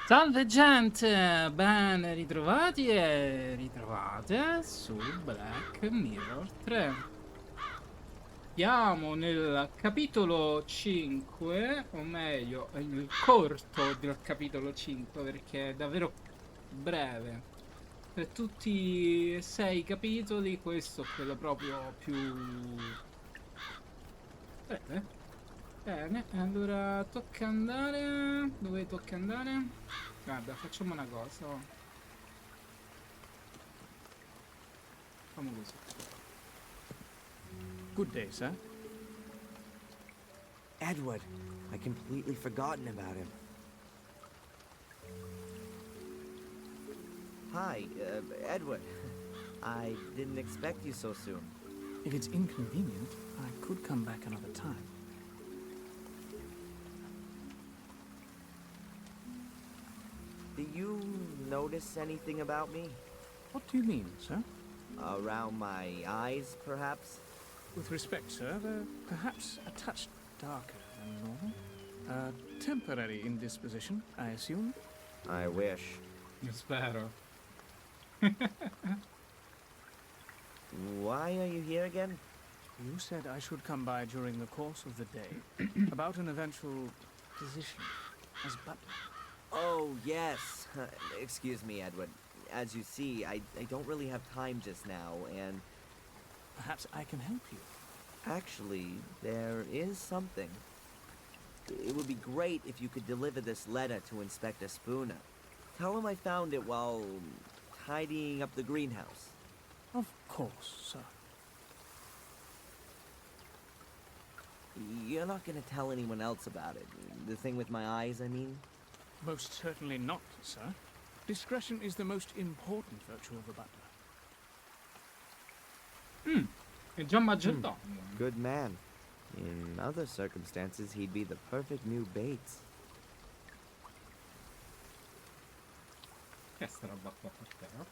Salve gente, ben ritrovati e ritrovate su Black Mirror 3. Siamo nel capitolo 5, o meglio, il corto del capitolo 5 perché è davvero breve. Per tutti e 6 capitoli, questo è quello proprio più breve. Bene, allora tocca andare. Dove tocca andare? Guarda, facciamo una cosa. Facciamo così. Good day, sir. Edward, I completely forgotten about him. Hi, Edward. I didn't expect you so soon. If it's inconvenient, I could come back another time. Do you notice anything about me? What do you mean, sir? Around my eyes, perhaps? With respect, sir, they're perhaps a touch darker than normal. Temporary indisposition, I assume? I wish. Io spero. Why are you here again? You said I should come by during the course of the day, about an eventual position as butler. Oh, yes. Excuse me, Edward. As you see, I don't really have time just now, and Perhaps I can help you. actually, there is something. It would be great if you could deliver this letter to Inspector Spooner. Tell him I found it while tidying up the greenhouse. Of course, sir. You're not gonna tell anyone else about it. The thing with my eyes, I mean? Most certainly not, sir. Discretion is the most important virtue of a butler. È già maggiordomo. Good man. In other circumstances, he'd be the perfect new Bates. Che è sta roba qua per terra?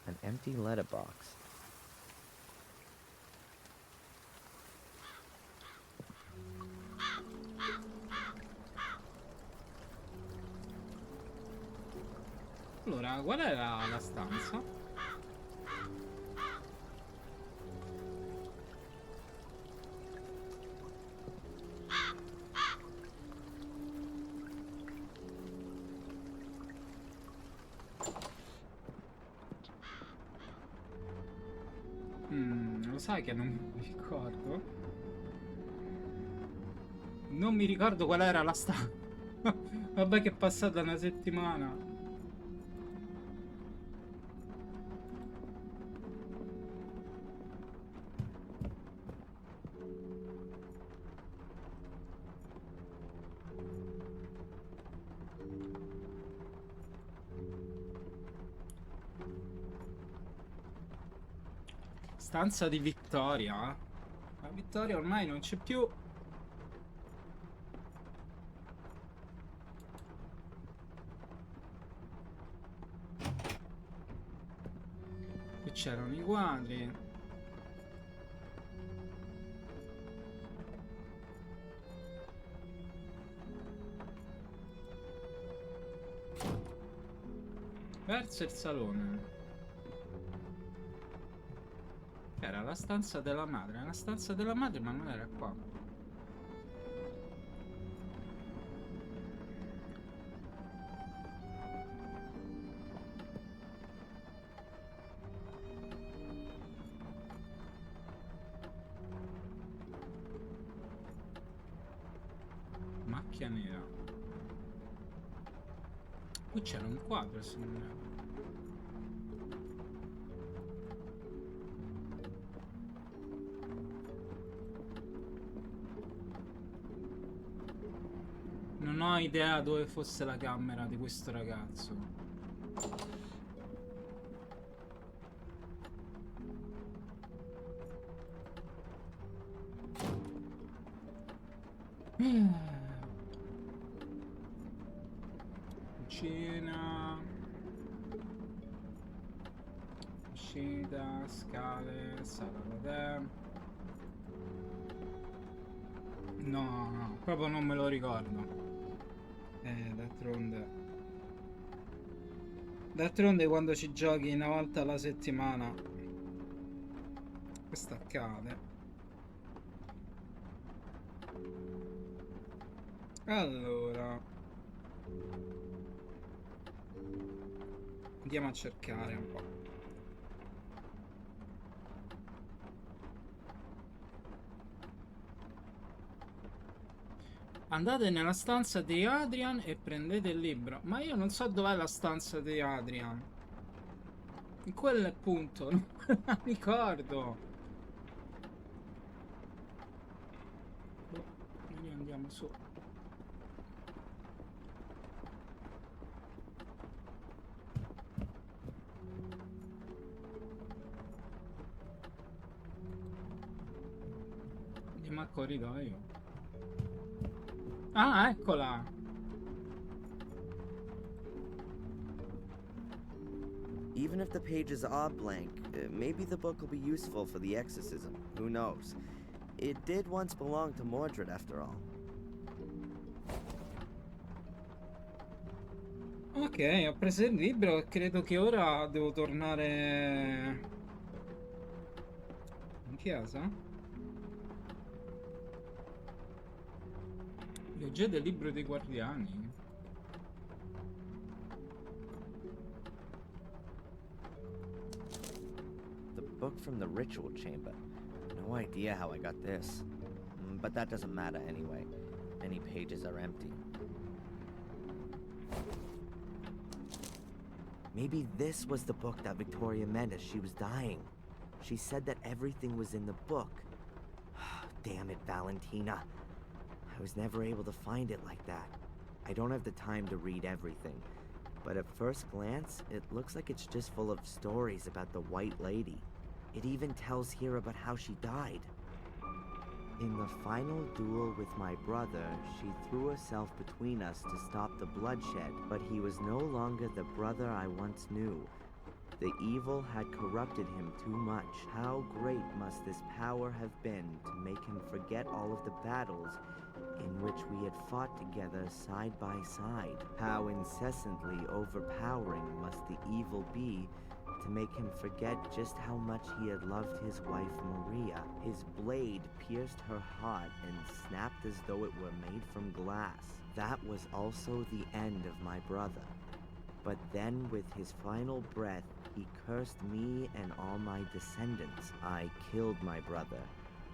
An empty letterbox. Allora, qual è la stanza? Lo sai che non mi ricordo? Non mi ricordo qual era la stanza. Vabbè che è passata una settimana. Stanza di Vittoria. La Vittoria ormai non c'è più. Qui c'erano i quadri. Verso il salone. Era la stanza della madre. La stanza della madre, ma non era qua. Macchia nera. Qui c'era un quadro, se non erro. Non ho idea dove fosse la camera di questo ragazzo. Cucina. Uscita, scale, sala da tè. No, proprio non me lo ricordo. D'altronde. D'altronde quando ci giochi una volta alla settimana, questo accade. Allora, andiamo a cercare un po'. Andate nella stanza di Adrian e prendete il libro. Ma io non so dov'è la stanza di Adrian. Quello è il punto, non me la ricordo. Boh, noi andiamo su. Andiamo al corridoio. Ah, eccola! Even if the pages are blank, maybe the book will be useful for the exorcism. Who knows? It did once belong to Mordred, after all. Ok, ho preso il libro e credo che ora devo tornare in chiesa. Leggete il libro dei guardiani. The book from the ritual chamber. No idea how I got this. But that doesn't matter anyway. Many pages are empty. Maybe this was the book that Victoria meant as she was dying. She said that everything was in the book. Damn it, Valentina. I was never able to find it like that. I don't have the time to read everything. But at first glance, it looks like it's just full of stories about the White Lady. It even tells here about how she died. In the final duel with my brother, she threw herself between us to stop the bloodshed, but he was no longer the brother I once knew. The evil had corrupted him too much. How great must this power have been to make him forget all of the battles in which we had fought together side by side? How incessantly overpowering must the evil be to make him forget just how much he had loved his wife Maria. His blade pierced her heart and snapped as though it were made from glass. That was also the end of my brother. But then with his final breath, he cursed me and all my descendants. I killed my brother.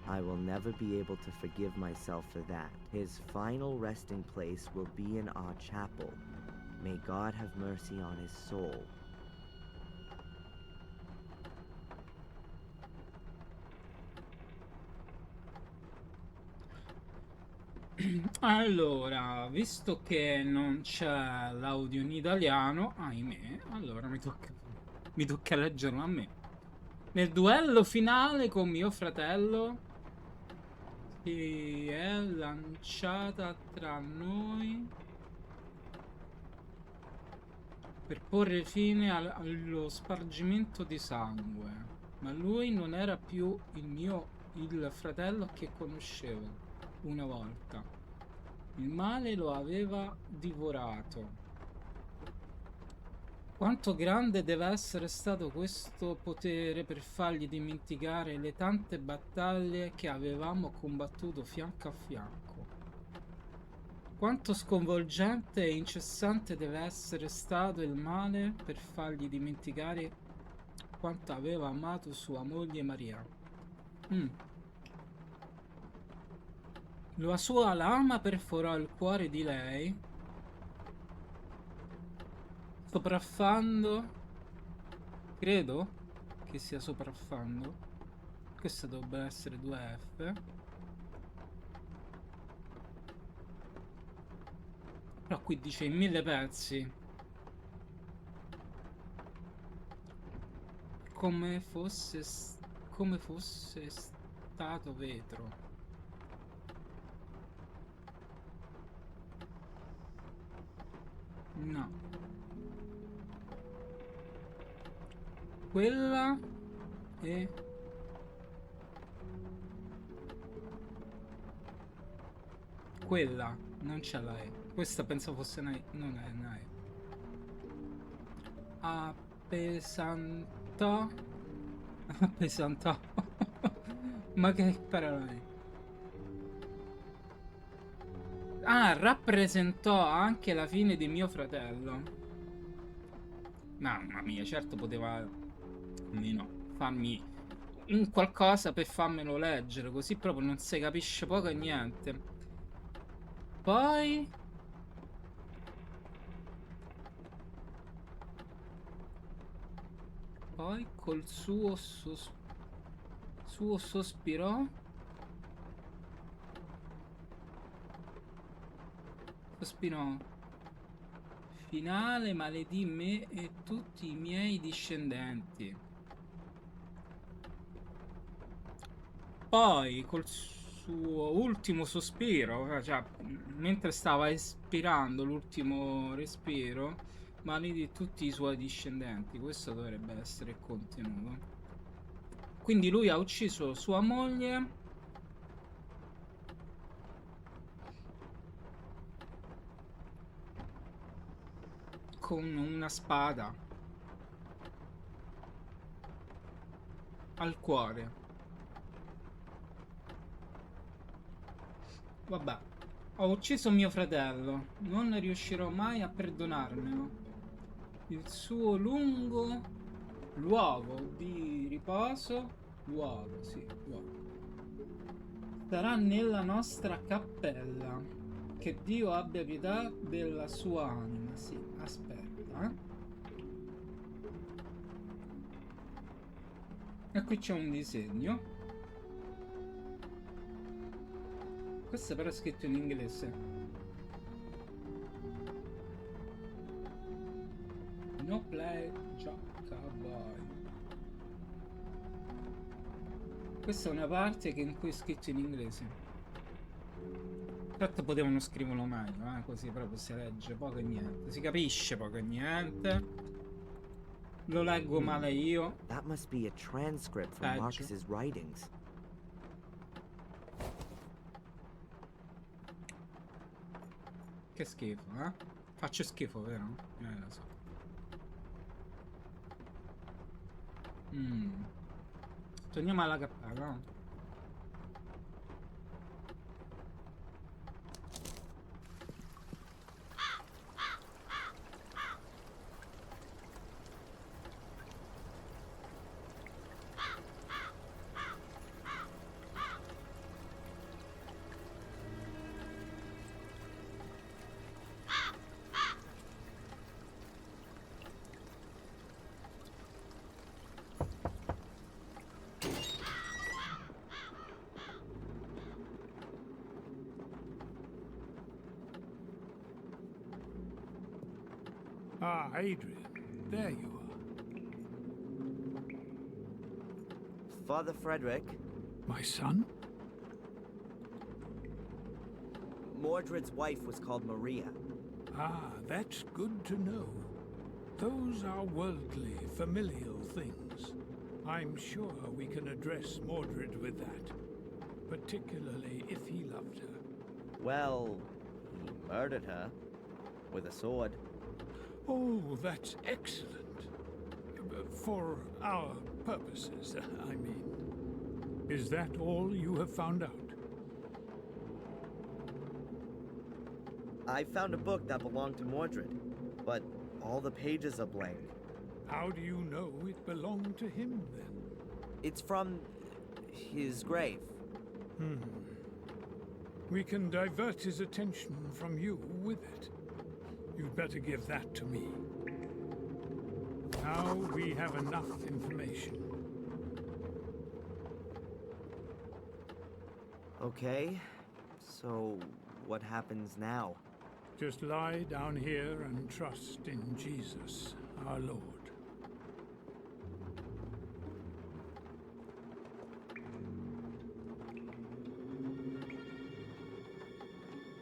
I will never be able to forgive myself for that. His final resting place will be in our chapel. May God have mercy on his soul. Allora, visto che non c'è l'audio in italiano, ahimè, allora mi tocca leggerlo a me. Nel duello finale con mio fratello si è lanciata tra noi per porre fine allo spargimento di sangue, ma lui non era più il fratello che conoscevo una volta. Il male lo aveva divorato. Quanto grande deve essere stato questo potere per fargli dimenticare le tante battaglie che avevamo combattuto fianco a fianco. Quanto sconvolgente e incessante deve essere stato il male per fargli dimenticare quanto aveva amato sua moglie Maria. La sua lama perforò il cuore di lei, sopraffando, credo che sia sopraffando, questo dovrebbe essere 2F, però qui dice in 1000 pezzi, come fosse stato vetro. No. Quella e quella non ce l'hai. Questa penso fosse non è Nai. Appesantò. Appesantò. Ma che parola è? Ah, rappresentò anche la fine di mio fratello. Mamma mia, certo poteva almeno farmi un qualcosa per farmelo leggere, così proprio non si capisce poco e niente. Poi col suo sospirò, sospirò finale, maledì me e tutti i miei discendenti. Poi col suo ultimo sospiro, cioè mentre stava espirando l'ultimo respiro, maledì tutti i suoi discendenti. Questo dovrebbe essere il contenuto. Quindi lui ha ucciso sua moglie con una spada al cuore. Vabbè, ho ucciso mio fratello, non riuscirò mai a perdonarmelo. Il suo lungo luogo di riposo, luogo, sarà nella nostra cappella. Che Dio abbia pietà della sua anima. Sì, aspetta. E qui c'è un disegno. Questo però è scritto in inglese. No play, gioca, boy. Questa è una parte che in cui è scritto in inglese. Certo potevano scriverlo meglio, così proprio si legge poco e niente. Si capisce poco e niente. Lo leggo male io. That must be a transcript from Peggio. Marcus's writings. Che schifo, eh? Faccio schifo, vero? Lo so. Torniamo alla cappella, no? Ah, Adrian, there you are. Father Frederick, My son? Mordred's wife was called Maria. Ah, that's good to know. Those are worldly, familial things. I'm sure we can address Mordred with that, particularly if he loved her. Well, he murdered her with a sword. Oh, that's excellent. For our purposes, I mean. Is that all you have found out? I found a book that belonged to Mordred, but all the pages are blank. How do you know it belonged to him, then? It's from his grave. We can divert his attention from you with it. You'd better give that to me. Now we have enough information. Okay, so what happens now? Just lie down here and trust in Jesus, our Lord.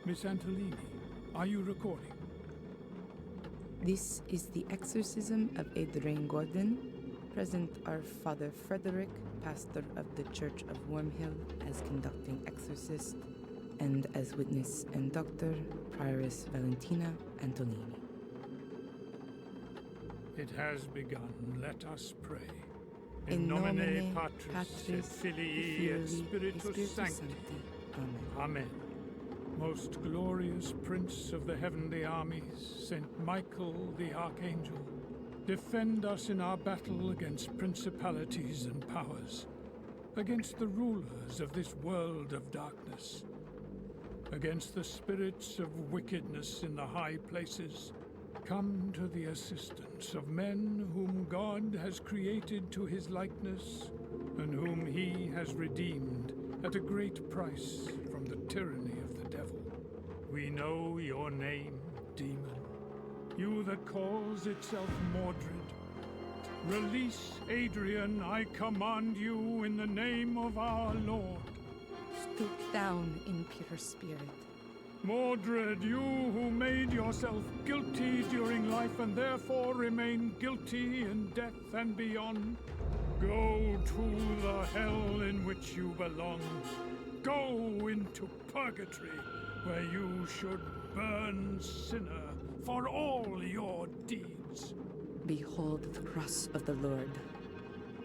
Miss Antolini, are you recording? This is the exorcism of Adrian Gordon. Present are Father Frederick, pastor of the Church of Wormhill, as conducting exorcist, and as witness and doctor, Prioress Valentina Antolini. It has begun. Let us pray. In nomine Patris, Patris, et et Filii, et Spiritus Sancti. Amen. Amen. Most glorious Prince of the heavenly armies, Saint Michael the Archangel, defend us in our battle against principalities and powers, against the rulers of this world of darkness, against the spirits of wickedness in the high places. Come to the assistance of men whom God has created to his likeness, and whom he has redeemed at a great price from the tyranny of the devil. We know your name, demon, you that calls itself Mordred. Release Adrian, I command you in the name of our Lord. Stoop down, impure spirit. Mordred, you who made yourself guilty during life and therefore remain guilty in death and beyond, go to the hell in which you belong. Go into purgatory, where you should burn sinner for all your deeds. Behold the cross of the Lord.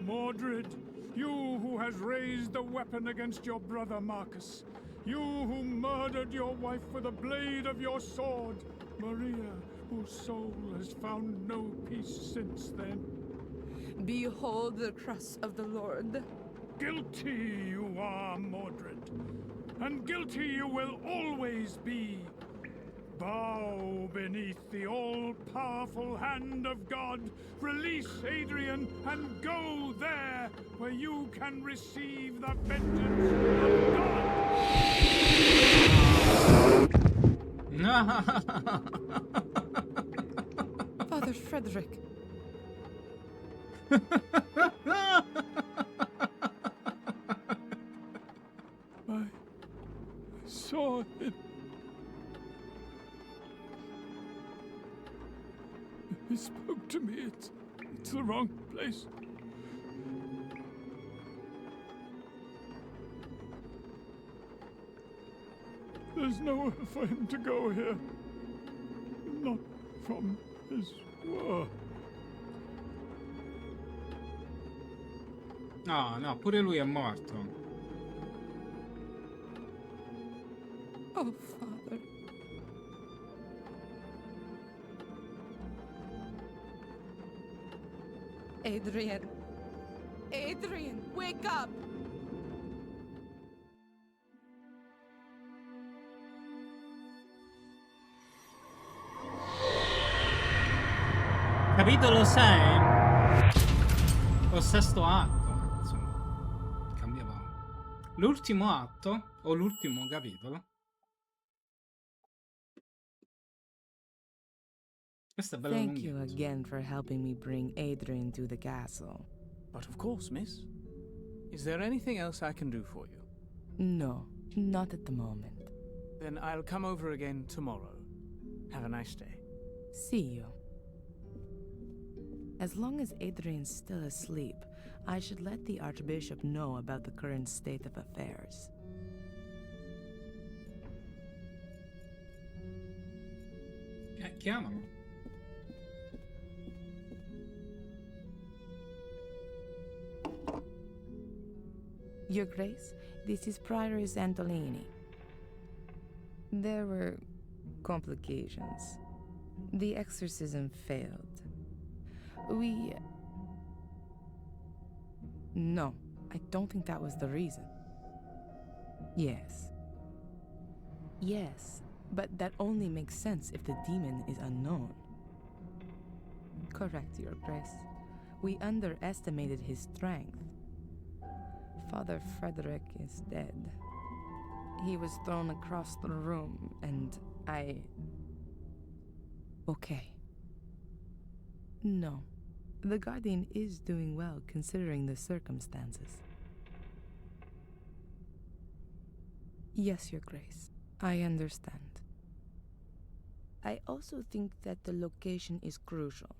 Mordred, you who has raised the weapon against your brother Marcus, you who murdered your wife with a blade of your sword, Maria, whose soul has found no peace since then. Behold the cross of the Lord. Guilty you are, Mordred, and guilty you will always be. Bow beneath the all-powerful hand of God. Release Adrian and go there where you can receive the vengeance of God. Father Frederick. I saw it. He spoke to me. It's the wrong place. There's nowhere for him to go here. Not from his world. No, no, pure lui è morto. Oh, Father. Adrian. Adrian, wake up! Capitolo 6 o sesto atto, insomma, cambiava. L'ultimo atto o l'ultimo capitolo. Questo è bello Thank you lunghetto. again for helping me bring Adrian to the castle. But of course, miss. Is there anything else I can do for you? No, not at the moment. Then I'll come over again tomorrow. Have a nice day. See you. As long as Adrian's still asleep, I should let the Archbishop know about the current state of affairs. Chiamalo. Your Grace, this is Prioress Antolini. There were complications. The exorcism failed. No, I don't think that was the reason. Yes. Yes, but that only makes sense if the demon is unknown. Correct, Your Grace. We underestimated his strength. Father Frederick is dead. He was thrown across the room, and Okay. No. The Guardian is doing well considering the circumstances. Yes, Your Grace. I understand. I also think that the location is crucial.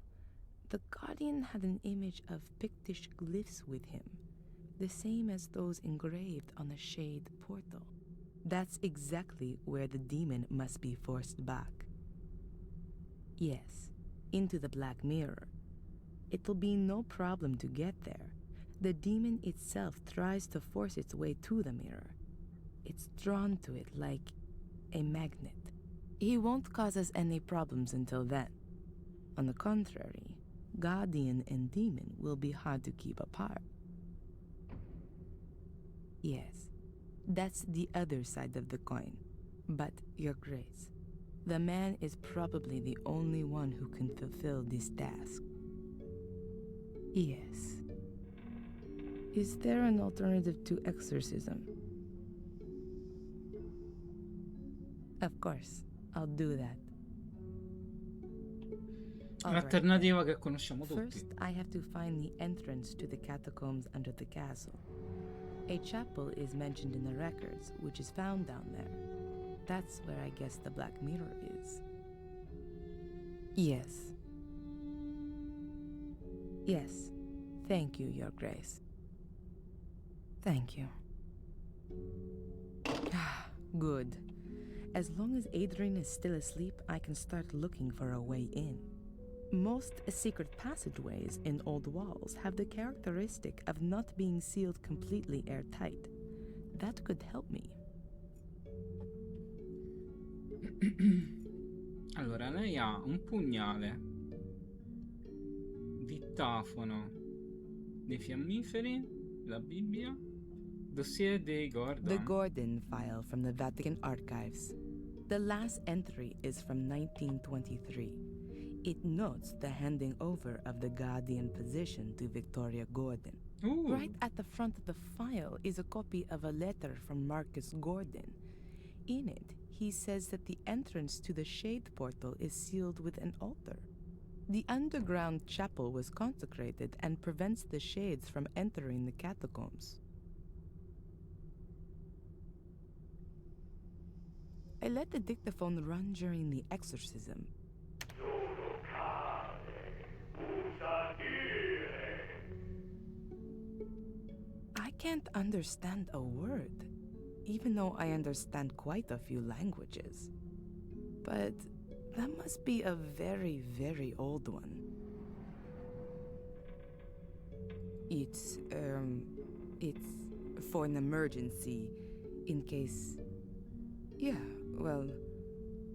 The Guardian had an image of Pictish glyphs with him, the same as those engraved on the Shade portal. That's exactly where the demon must be forced back. Yes, into the Black Mirror. It'll be no problem to get there. The demon itself tries to force its way to the mirror. It's drawn to it like a magnet. He won't cause us any problems until then. On the contrary, guardian and demon will be hard to keep apart. Yes, that's the other side of the coin. But, Your Grace, the man is probably the only one who can fulfill this task. Yes. Is there an alternative to exorcism? Of course, I'll do that. All right, Un'alternativa che conosciamo tutti. first, I have to find the entrance to the catacombs under the castle. A chapel is mentioned in the records, which is found down there. That's where I guess the Black Mirror is. Yes. Yes. Thank you, Your Grace. Thank you. Good. As long as Adrian is still asleep, I can start looking for a way in. Most secret passageways in old walls have the characteristic of not being sealed completely airtight. That could help me. Allora, lei ha un pugnale, dittafono, dei fiammiferi, la Bibbia, dossier dei Gordon. The Gordon file from the Vatican archives. The last entry is from 1923. It notes the handing over of the guardian position to Victoria Gordon. Right at the front of the file is a copy of a letter from Marcus Gordon. In it, he says that the entrance to the shade portal is sealed with an altar. The underground chapel was consecrated and prevents the shades from entering the catacombs. I let the dictaphone run during the exorcism. I can't understand a word, even though I understand quite a few languages. But that must be a very, very old one. It's for an emergency, in case... Yeah, well,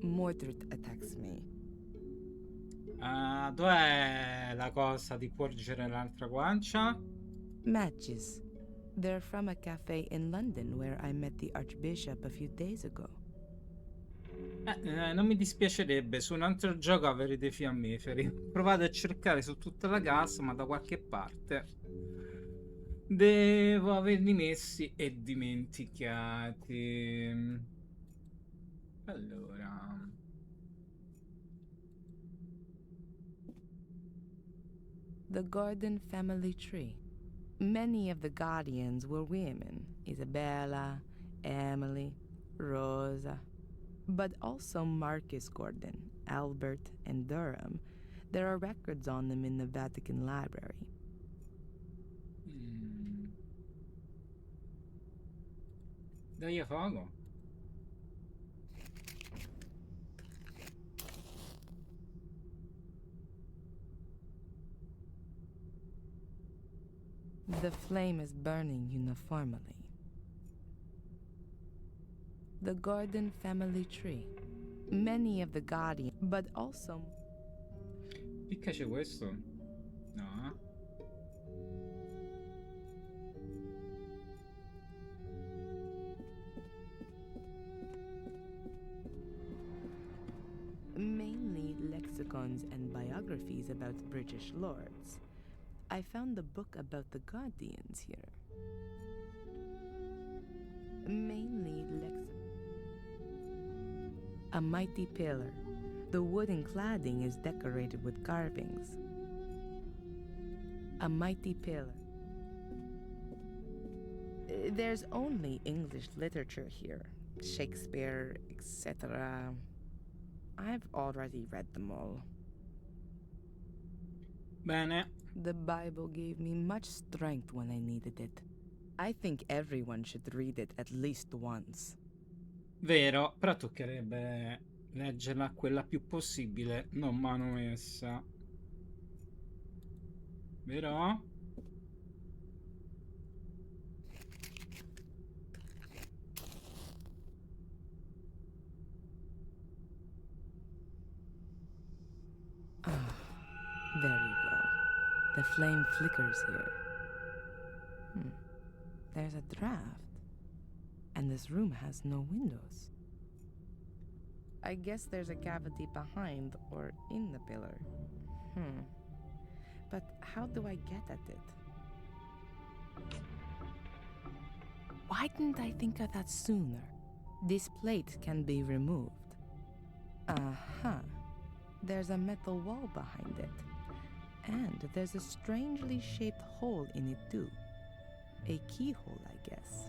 Mordred attacks me. Dov'è la cosa di porgere l'altra guancia? Matches. They're from a cafe in London where I met the Archbishop a few days ago. Non mi dispiacerebbe su un altro gioco avere dei fiammiferi. Provate a cercare su tutta la casa, ma da qualche parte devo averli messi e dimenticati. Allora, The Gordon family tree. Many of the guardians were women: Isabella, Emily, Rosa, but also Marcus Gordon, Albert, and Durham. There are records on them in the Vatican Library. dai a fuoco. The flame is burning uniformly. The Gordon family tree. Many of the guardians, but also... Picca c'è questo? No. mainly lexicons and biographies about British lords. I found the book about the Guardians here. Mainly a mighty pillar. The wooden cladding is decorated with carvings. A mighty pillar. There's only English literature here. Shakespeare, etc. I've already read them all. Bene. The Bible gave me much strength when I needed it. I think everyone should read it at least once. Vero, però toccherebbe leggerla quella più possibile, non manomessa. Vero? Ah, there you go. The flame flickers here. There's a draft. And this room has no windows. I guess there's a cavity behind or in the pillar. But how do I get at it? Why didn't I think of that sooner? This plate can be removed. Uh-huh. There's a metal wall behind it. And there's a strangely shaped hole in it too. A keyhole, I guess.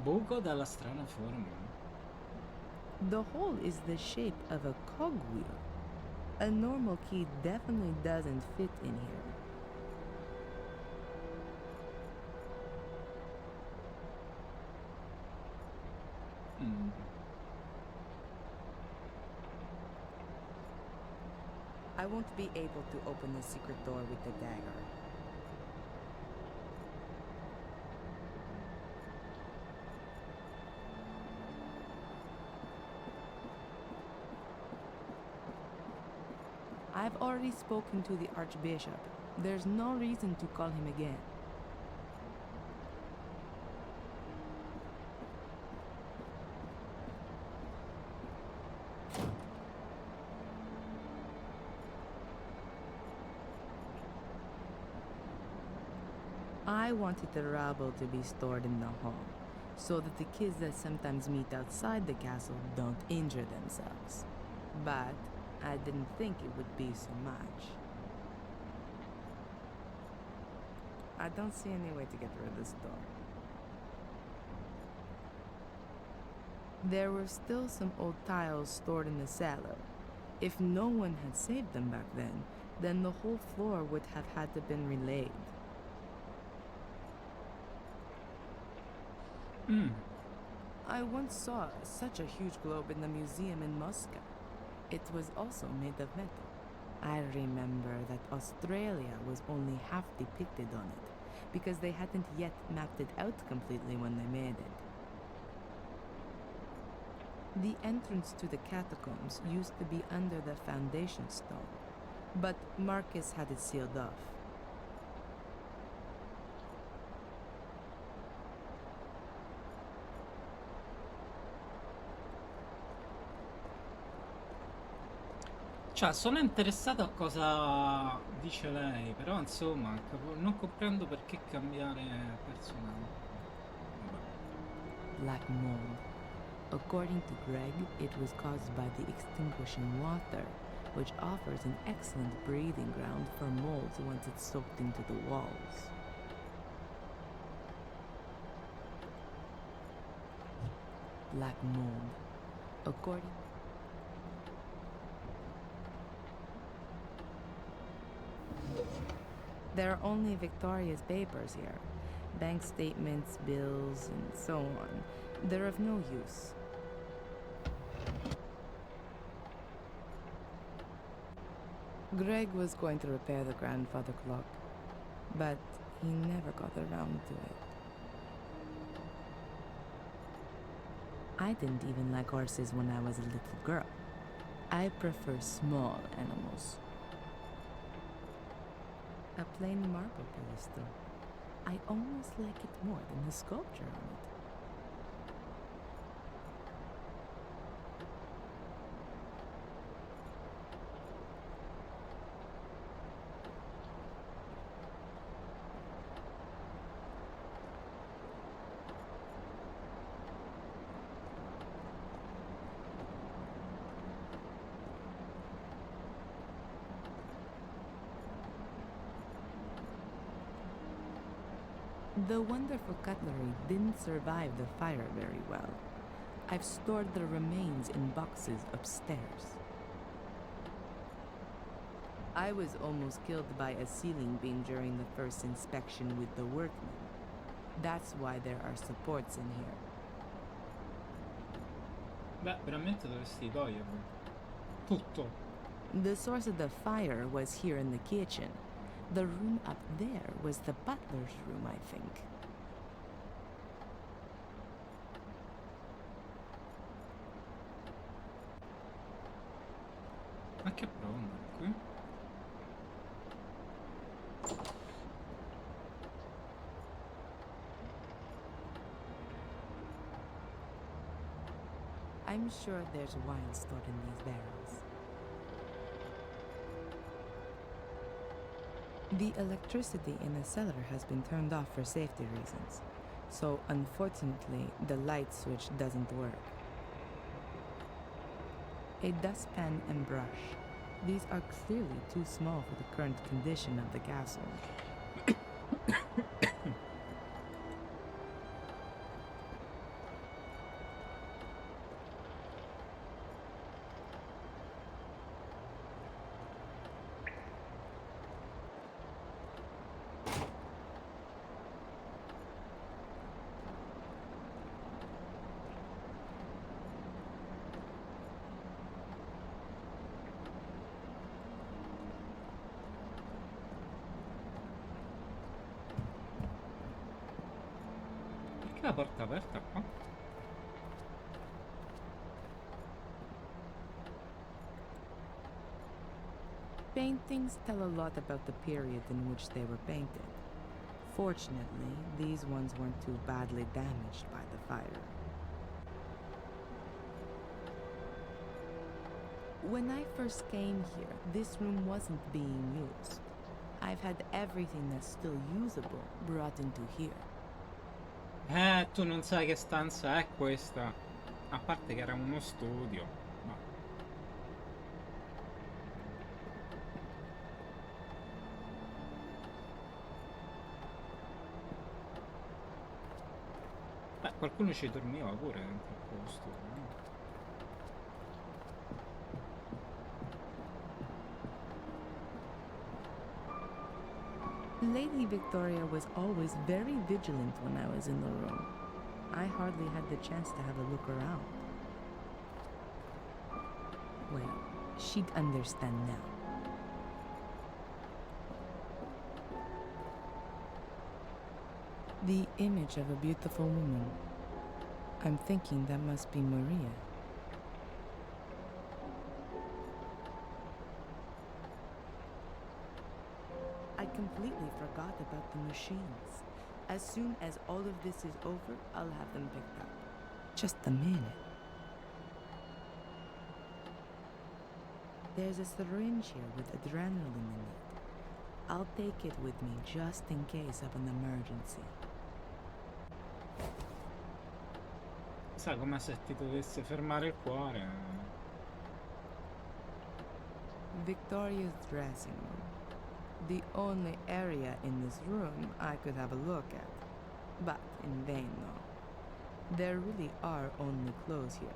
Buco dalla strana forma. The hole is the shape of a cogwheel. A normal key definitely doesn't fit in here. I won't be able to open the secret door with the dagger. I've already spoken to the Archbishop. There's no reason to call him again. I wanted the rabble to be stored in the hall, so that the kids that sometimes meet outside the castle don't injure themselves. But I didn't think it would be so much. I don't see any way to get rid of this door. There were still some old tiles stored in the cellar. If no one had saved them back then the whole floor would have had to been relaid. I once saw such a huge globe in the museum in Moscow. It was also made of metal. I remember that Australia was only half depicted on it, because they hadn't yet mapped it out completely when they made it. The entrance to the catacombs used to be under the foundation stone, but Marcus had it sealed off. Cioè, sono interessato a cosa dice lei, però insomma, non comprendo perché cambiare personale. Black mold. According to Greg, it was caused by the extinguishing water, which offers an excellent breeding ground for molds once it's soaked into the walls. Black mold. According... There are only Victoria's papers here. Bank statements, bills, and so on. They're of no use. Greg was going to repair the grandfather clock, but he never got around to it. I didn't even like horses when I was a little girl. I prefer small animals. A plain marble pedestal. I almost like it more than the sculpture on it. The wonderful cutlery didn't survive the fire very well. I've stored the remains in boxes upstairs. I was almost killed by a ceiling beam during the first inspection with the workmen. That's why there are supports in here. Beh, veramente dovresti toglierlo. Tutto. The source of the fire was here in the kitchen. The room up there was the butler's room, I think. Ma che provo ad andare qui? I'm sure there's wine stored in these barrels. The electricity in the cellar has been turned off for safety reasons, so unfortunately the light switch doesn't work. A dustpan and brush. These are clearly too small for the current condition of the castle. Perché la porta aperta qua? Paintings tell a lot about the period in which they were painted. Fortunately, these ones weren't too badly damaged by the fire. When I first came here, this room wasn't being used. I've had everything that's still usable brought into here. Tu non sai che stanza è questa. A parte che era uno studio. Ma... Beh, qualcuno ci dormiva pure dentro quello studio, no? Lady Victoria was always very vigilant when I was in the room. I hardly had the chance to have a look around. Well, she'd understand now. The image of a beautiful woman. I'm thinking that must be Maria. I completely forgot about the machines. As soon as all of this is over, I'll have them picked up. Just a minute. There's a syringe here with adrenaline in it. I'll take it with me just in case of an emergency. Sa, come se ti dovesse fermare il cuore. Victoria's dressing room. The only area in this room I could have a look at. But in vain, though. There really are only clothes here.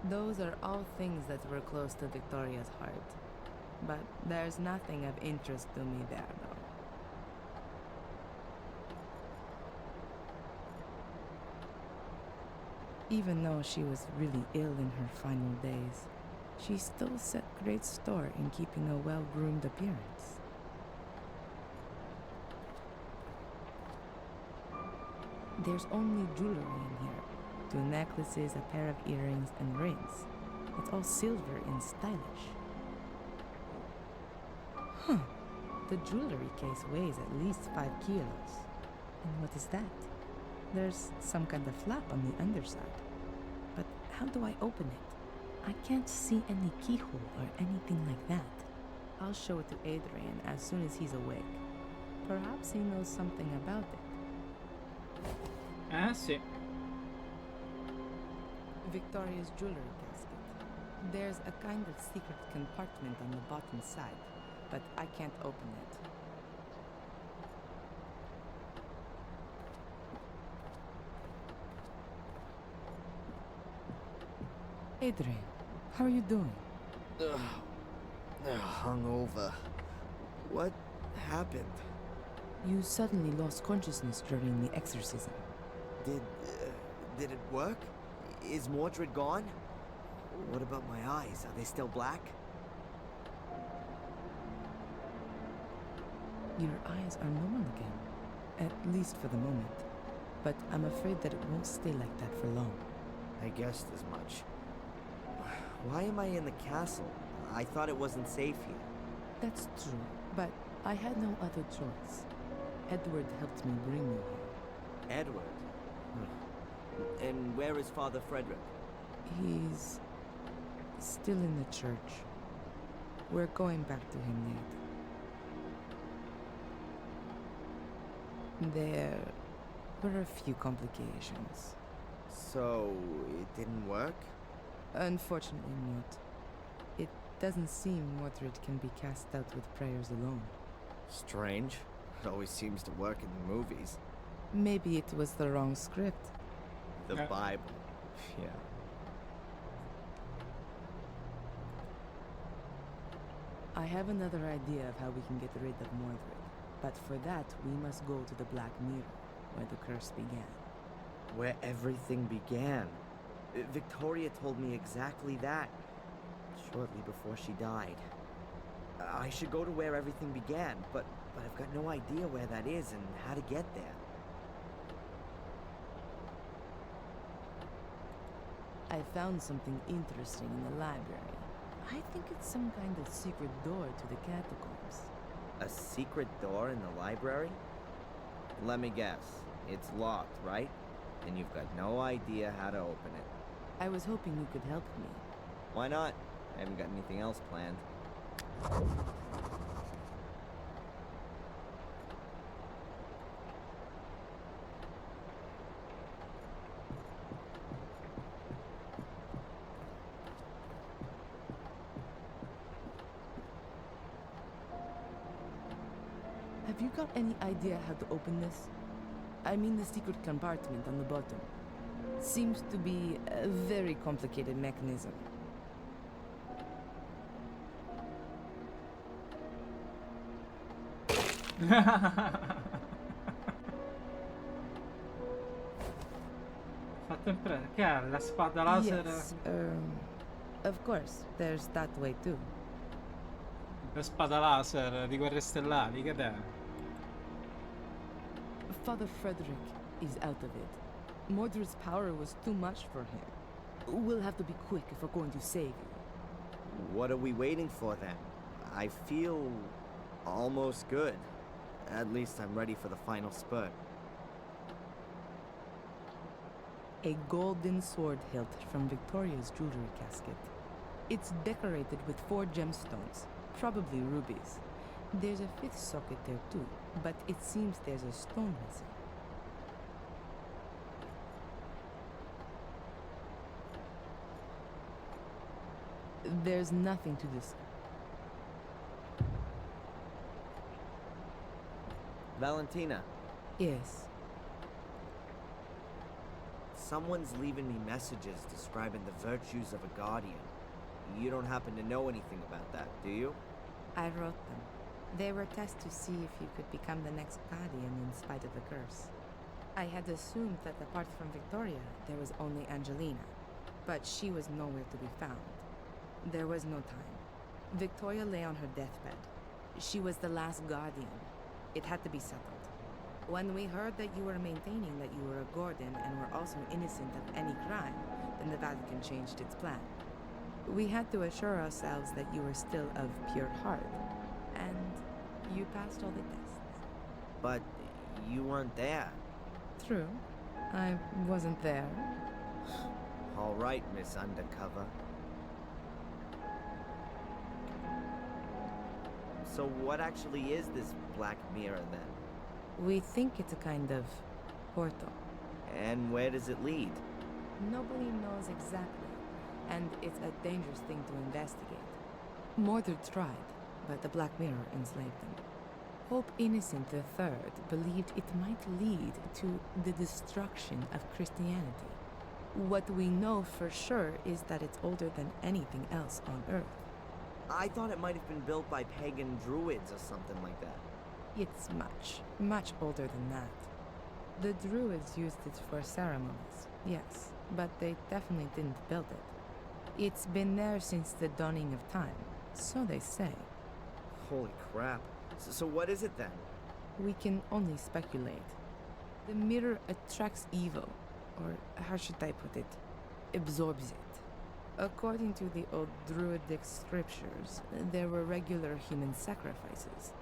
Those are all things that were close to Victoria's heart. But there's nothing of interest to me there, though. Even though she was really ill in her final days, she still set great store in keeping a well-groomed appearance. There's only jewelry in here. 2 necklaces, a pair of earrings, and rings. It's all silver and stylish. Huh. The jewelry case weighs at least 5 kilos. And what is that? There's some kind of flap on the underside. But how do I open it? I can't see any keyhole or anything like that. I'll show it to Adrian as soon as he's awake. Perhaps he knows something about it. Sì. Victoria's jewelry casket. There's a kind of secret compartment on the bottom side, but I can't open it. Adrian, how are you doing? Hungover. What happened? You suddenly lost consciousness during the exorcism. Did it work? Is Mordred gone? What about my eyes? Are they still black? Your eyes are normal again, at least for the moment. But I'm afraid that it won't stay like that for long. I guessed as much. Why am I in the castle? I thought it wasn't safe here. That's true, but I had no other choice. Edward helped me bring you here. Edward? And where is Father Frederick? He's still in the church. We're going back to him, Nate. There were a few complications. So, it didn't work? Unfortunately not. It doesn't seem Mordred can be cast out with prayers alone. Strange. It always seems to work in the movies. Maybe it was the wrong script. The Yeah. Bible. Yeah. I have another idea of how we can get rid of Mordred. But for that, we must go to the Black Mirror, where the curse began. Where everything began. Victoria told me exactly that. Shortly before she died. I should go to where everything began, but I've got no idea where that is and how to get there. I found something interesting in the library. I think it's some kind of secret door to the catacombs. A secret door in the library? Let me guess. It's locked, right? And you've got no idea how to open it. I was hoping you could help me. Why not? I haven't got anything else planned. Have you got any idea how to open this? I mean the secret compartment on the bottom. Seems to be a very complicated mechanism. Fatto impresa. Che è? La spada laser? Yes, of course, there's that way too. La spada laser di Guerre Stellari, che è? Father Frederick is out of it. Mordred's power was too much for him. We'll have to be quick if we're going to save you. What are we waiting for then? I feel almost good. At least I'm ready for the final spurt. A golden sword hilt from Victoria's jewelry casket. It's decorated with 4 gemstones, probably rubies. There's a 5th socket there too, but it seems there's a stone missing. There's nothing to this. Valentina, Yes. someone's leaving me messages describing the virtues of a guardian. You don't happen to know anything about that, do you? I wrote them. They were tests to see if you could become the next guardian in spite of the curse. I had assumed that apart from Victoria, there was only Angelina, but she was nowhere to be found. There was no time. Victoria lay on her deathbed. She was the last guardian. It had to be settled. When we heard that you were maintaining that you were a Gordon and were also innocent of any crime, then the Vatican changed its plan. We had to assure ourselves that you were still of pure heart, and you passed all the tests. But you weren't there. True. I wasn't there. All right, Miss Undercover. So what actually is this Black Mirror then? We think it's a kind of portal. And where does it lead? Nobody knows exactly, and it's a dangerous thing to investigate. Mordred tried, but the Black Mirror enslaved him. Pope Innocent III believed it might lead to the destruction of Christianity. What we know for sure is that it's older than anything else on Earth. I thought it might have been built by pagan druids or something like that. It's much, much older than that. The Druids used it for ceremonies, yes, but they definitely didn't build it. It's been there since the dawning of time, so they say. Holy crap. So what is it then? We can only speculate. The mirror attracts evil, or how should I put it? Absorbs it. According to the old Druidic scriptures, there were regular human sacrifices.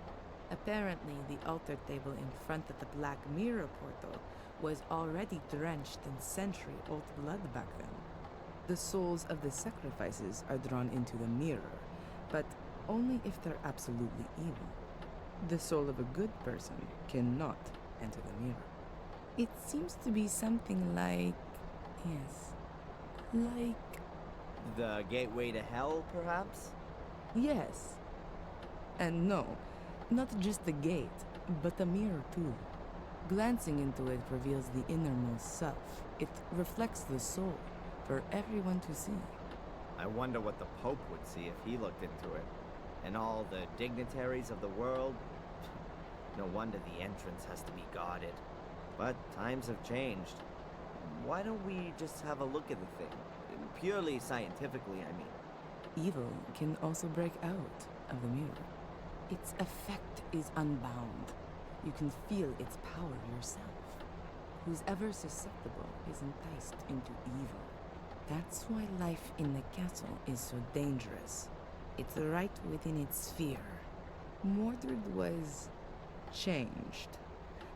Apparently, the altar table in front of the Black Mirror portal was already drenched in century-old blood back then. The souls of the sacrifices are drawn into the mirror, but only if they're absolutely evil. The soul of a good person cannot enter the mirror. It seems to be something like... yes, like... The gateway to hell, perhaps? yes. And no, not just the gate, but the mirror too. Glancing into it reveals the innermost self. It reflects the soul for everyone to see. I wonder what the Pope would see if he looked into it. And all the dignitaries of the world. No wonder the entrance has to be guarded. But times have changed. Why don't we just have a look at the thing? Purely scientifically, I mean. Evil can also break out of the mirror. Its effect is unbound. You can feel its power yourself. Who's ever susceptible is enticed into evil. That's why life in the castle is so dangerous. It's right within its sphere. Mordred was changed.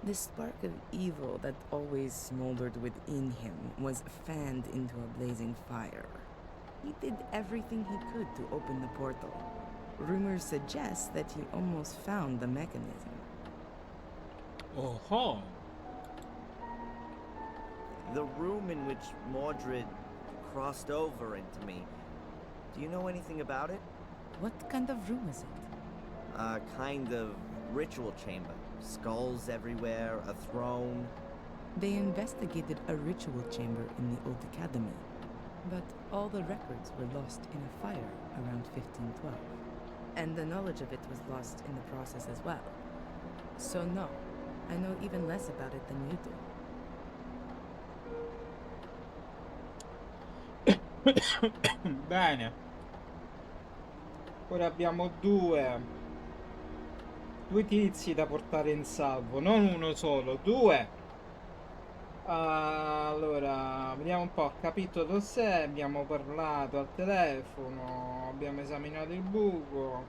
The spark of evil that always smoldered within him was fanned into a blazing fire. He did everything he could to open the portal. Rumors suggest that he almost found the mechanism. Oh, The room in which Mordred crossed over into me. Do you know anything about it? What kind of room is it? A kind of ritual chamber. Skulls everywhere, a throne. They investigated a ritual chamber in the old academy, but all the records were lost in a fire around 1512. And the knowledge of it was lost in the process as well. So no, I know even less about it than you do. bene. Ora abbiamo due tizi da portare in salvo, non uno solo, due. Allora, vediamo un po'. Capitolo 6, abbiamo parlato al telefono, abbiamo esaminato il buco,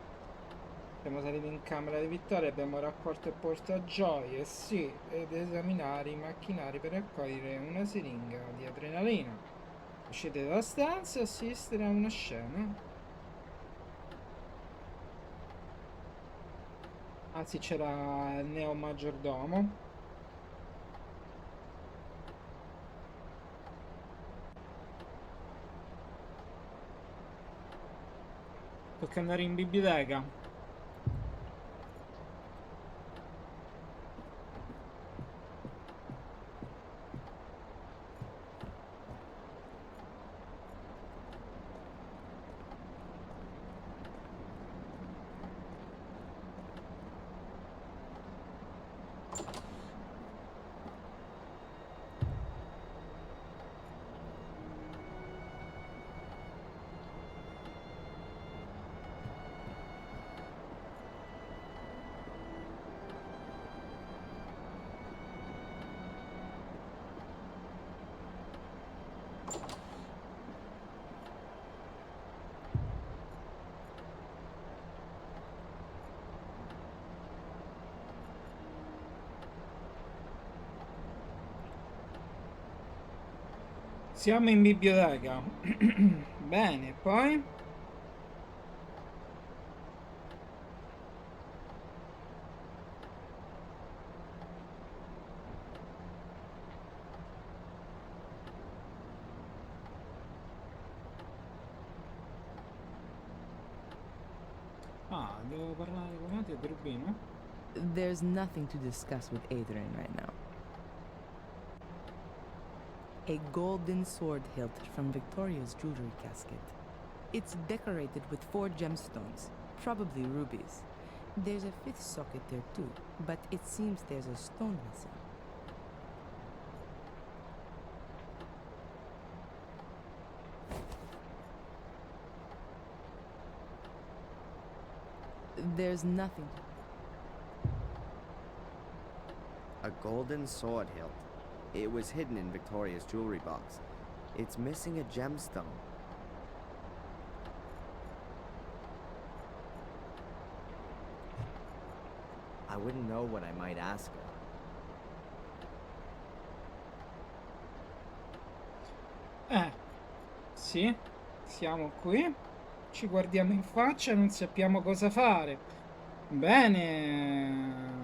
siamo saliti in camera di Vittoria, abbiamo raccolto il portagioie, sì, ed esaminare i macchinari per raccogliere una siringa di adrenalina. Uscite dalla stanza e assistere a una scena. Anzi, c'era il neo maggiordomo. Tocca andare in biblioteca. Siamo in biblioteca. Bene, poi? Ah, devo parlare con Ati e Rubino? There's nothing to discuss with Adrian right now. A golden sword hilt from Victoria's jewelry casket. It's decorated with 4 gemstones, probably rubies. There's a 5th socket there too, but it seems there's a stone missing. There's nothing. A golden sword hilt. It was hidden in Victoria's jewelry box. It's missing a gemstone. I wouldn't know what I might ask her. Sì, siamo qui. Ci guardiamo in faccia e non sappiamo cosa fare. Bene.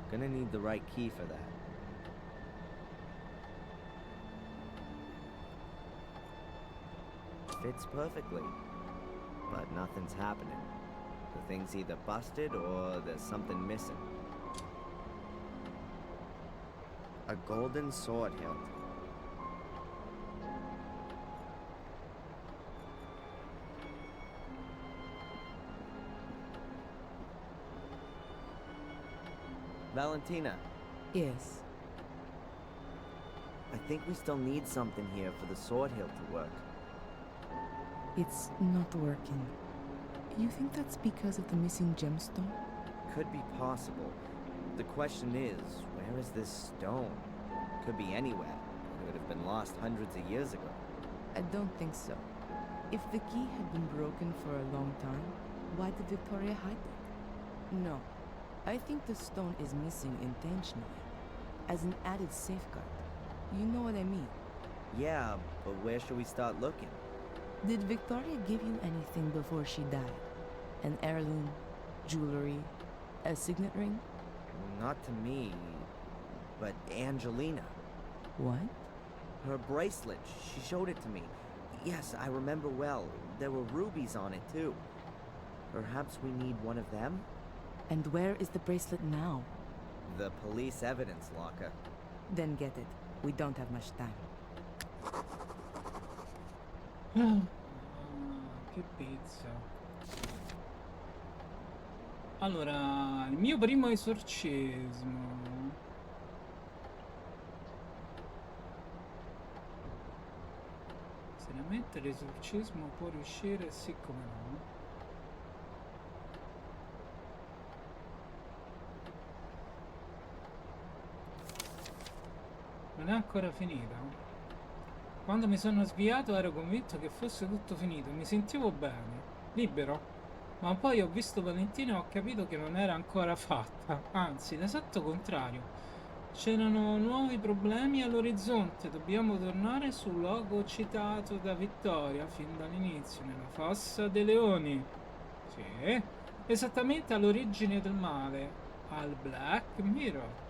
Gonna need the right key for that. Fits perfectly, but nothing's happening. The thing's either busted or there's something missing. A golden sword hilt. Valentina, Yes. I think we still need something here for the sword hilt to work. It's not working. You think that's because of the missing gemstone? Could be possible. The question is, where is this stone? Could be anywhere. Could have been lost hundreds of years ago. I don't think so. If the key had been broken for a long time, why did Victoria hide it? No. I think the stone is missing intentionally, as an added safeguard. You know what I mean? Yeah, but where should we start looking? Did Victoria give you anything before she died? An heirloom, jewelry, a signet ring? Not to me, but Angelina. What? Her bracelet, she showed it to me. Yes, I remember well. There were rubies on it too. Perhaps we need one of them? And where is the bracelet now? The police evidence locker. Then get it. We don't have much time. Che pizza. Allora, il mio primo esorcismo. Seriamente l'esorcismo può riuscire, sì come no. Non è ancora finita. Quando mi sono sviato ero convinto che fosse tutto finito, mi sentivo bene, libero. Ma poi ho visto Valentina e ho capito che non era ancora fatta, anzi, l'esatto contrario. C'erano nuovi problemi all'orizzonte, dobbiamo tornare sul luogo citato da Vittoria fin dall'inizio, nella fossa dei leoni. Sì, esattamente all'origine del male, al Black Mirror.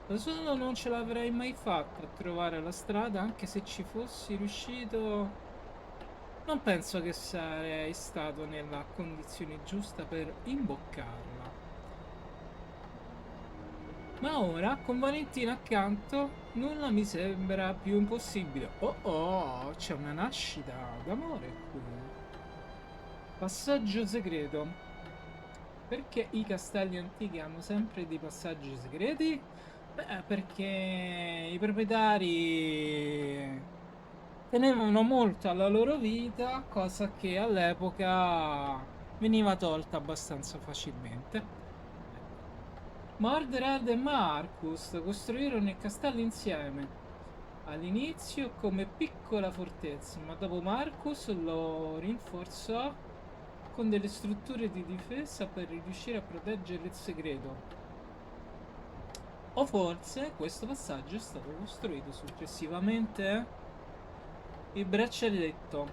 Da solo non ce l'avrei mai fatta a trovare la strada, anche se ci fossi riuscito. Non penso che sarei stato nella condizione giusta per imboccarla. Ma ora, con Valentina accanto, nulla mi sembra più impossibile. Oh oh, c'è una nascita d'amore qui. Passaggio segreto. Perché i castelli antichi hanno sempre dei passaggi segreti? Beh, perché i proprietari tenevano molto alla loro vita, cosa che all'epoca veniva tolta abbastanza facilmente. Mordred e Marcus costruirono il castello insieme, all'inizio come piccola fortezza, ma dopo Marcus lo rinforzò con delle strutture di difesa per riuscire a proteggere il segreto. O forse questo passaggio è stato costruito successivamente? Il braccialetto.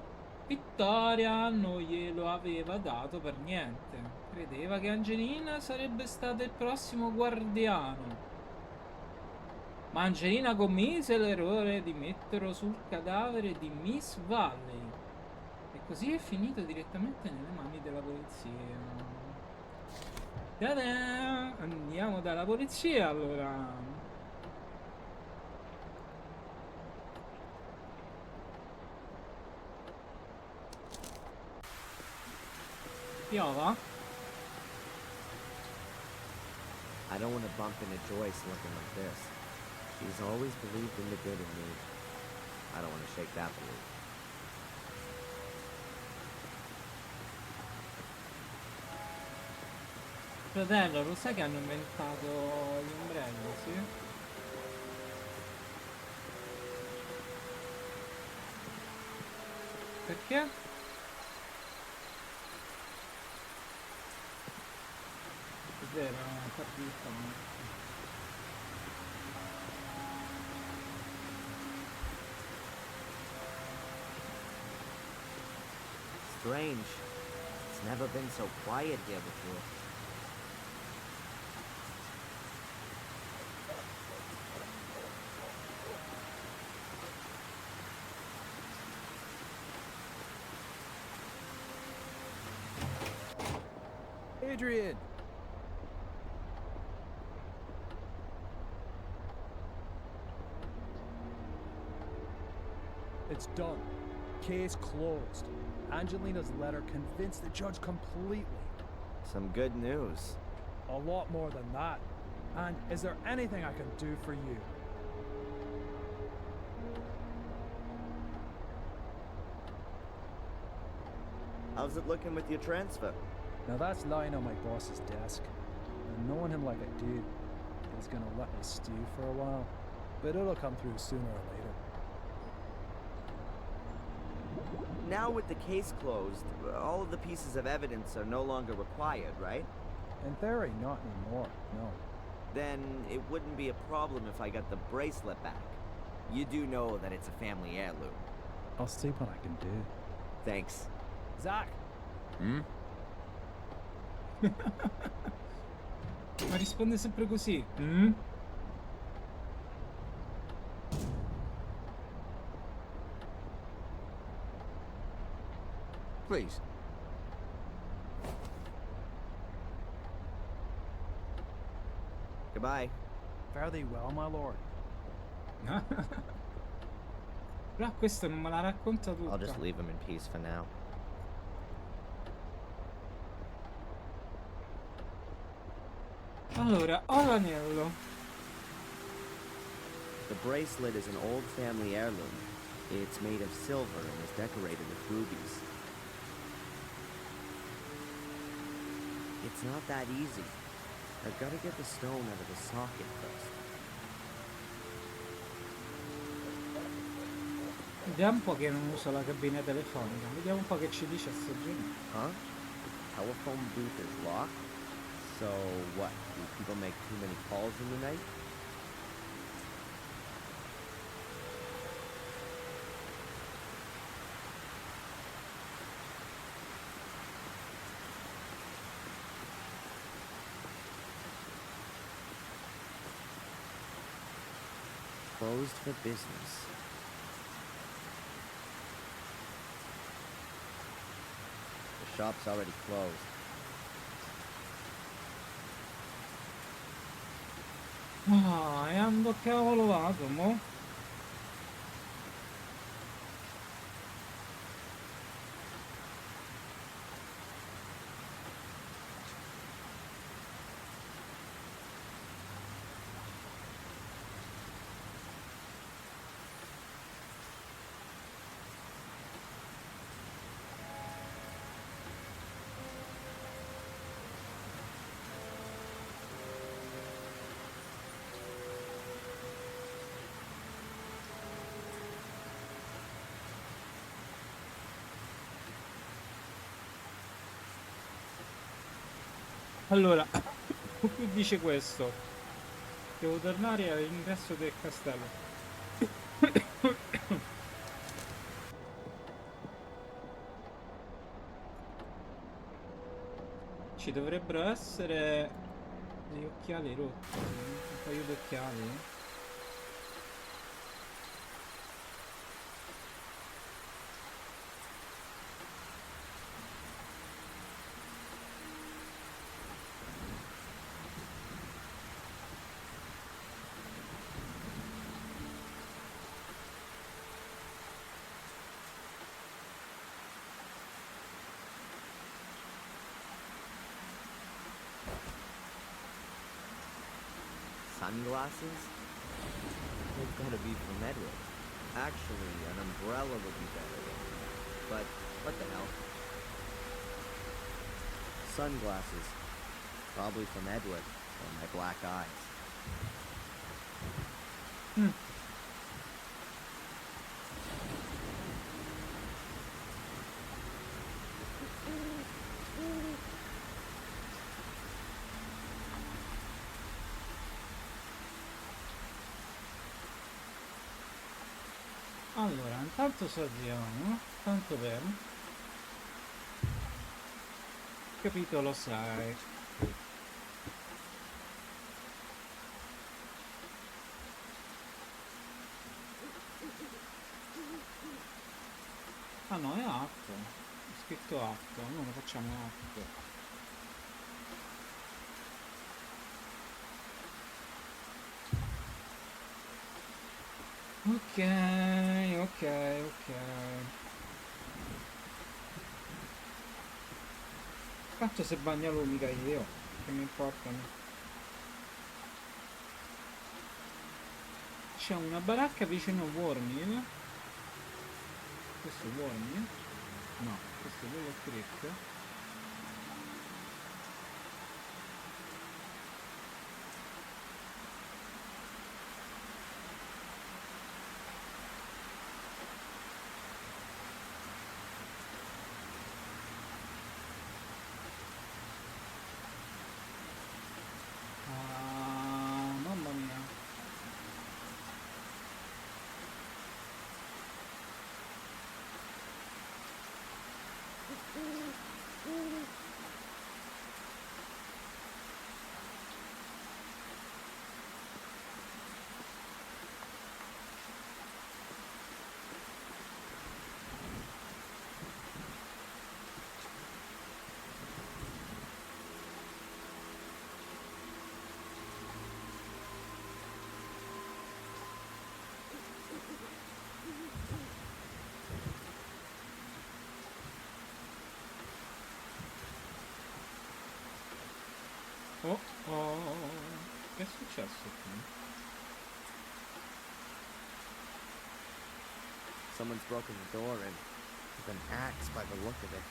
Vittoria non glielo aveva dato per niente. Credeva che Angelina sarebbe stata il prossimo guardiano. Ma Angelina commise l'errore di metterlo sul cadavere di Miss Valley. E così è finito direttamente nelle mani della polizia. Ta-da! Andiamo dalla polizia allora. Piova? I don't want to bump into Joyce looking like this. She's always believed in the good in me. I don't want to shake that belief. Fratello, lo sai che hanno inventato gli ombrelli, sì? Perché? È vero, infatti Strange. It's never been so quiet here before. Adrian! It's done. Case closed. Angelina's letter convinced the judge completely. Some good news. A lot more than that. And is there anything I can do for you? How's it looking with your transfer? Now that's lying on my boss's desk. And knowing him like I do, he's gonna let me stew for a while. But it'll come through sooner or later. Now with the case closed, all of the pieces of evidence are no longer required, right? In theory, not anymore, no. Then it wouldn't be a problem if I got the bracelet back. You do know that it's a family heirloom. I'll see what I can do. Thanks. Zach! Hmm? Ma risponde sempre così. Mm? Please. Goodbye. Fare thee well, my lord. Però questo non me la racconta tutta. I'll just leave him in peace for now. Allora, ho l'anello. The bracelet is an old family heirloom. It's made of silver and is decorated with rubies. It's not that easy. I've got to get the stone out of the socket first. Vediamo un po' che non uso la cabina telefonica. Vediamo un po' che ci dice sto genere. Huh? Telephone booth is locked? So what? Do people make too many calls in the night? Closed for business. The shop's already closed. Ah, e ando cavolo vado, mo? Allora, qui dice questo. Devo tornare all'ingresso del castello. Ci dovrebbero essere degli occhiali rotti, un paio di occhiali. sunglasses? They've gotta be from Edward. Actually, an umbrella would be better. But what the hell? Sunglasses. Probably from Edward, or my black eyes. Allora, intanto salviamo, tanto per capitolo 6. Ah no, è atto, è scritto atto, allora facciamo atto. Ok, ok, ok. Tanto se bagna lui mica io, che mi importa. C'è una baracca vicino a Wormil. Questo è Wormil? No, questo è quello Creek. Ah, mamma mia. Oh, oh, che è successo qui? Someone's broken the door in with an axe by the look of it.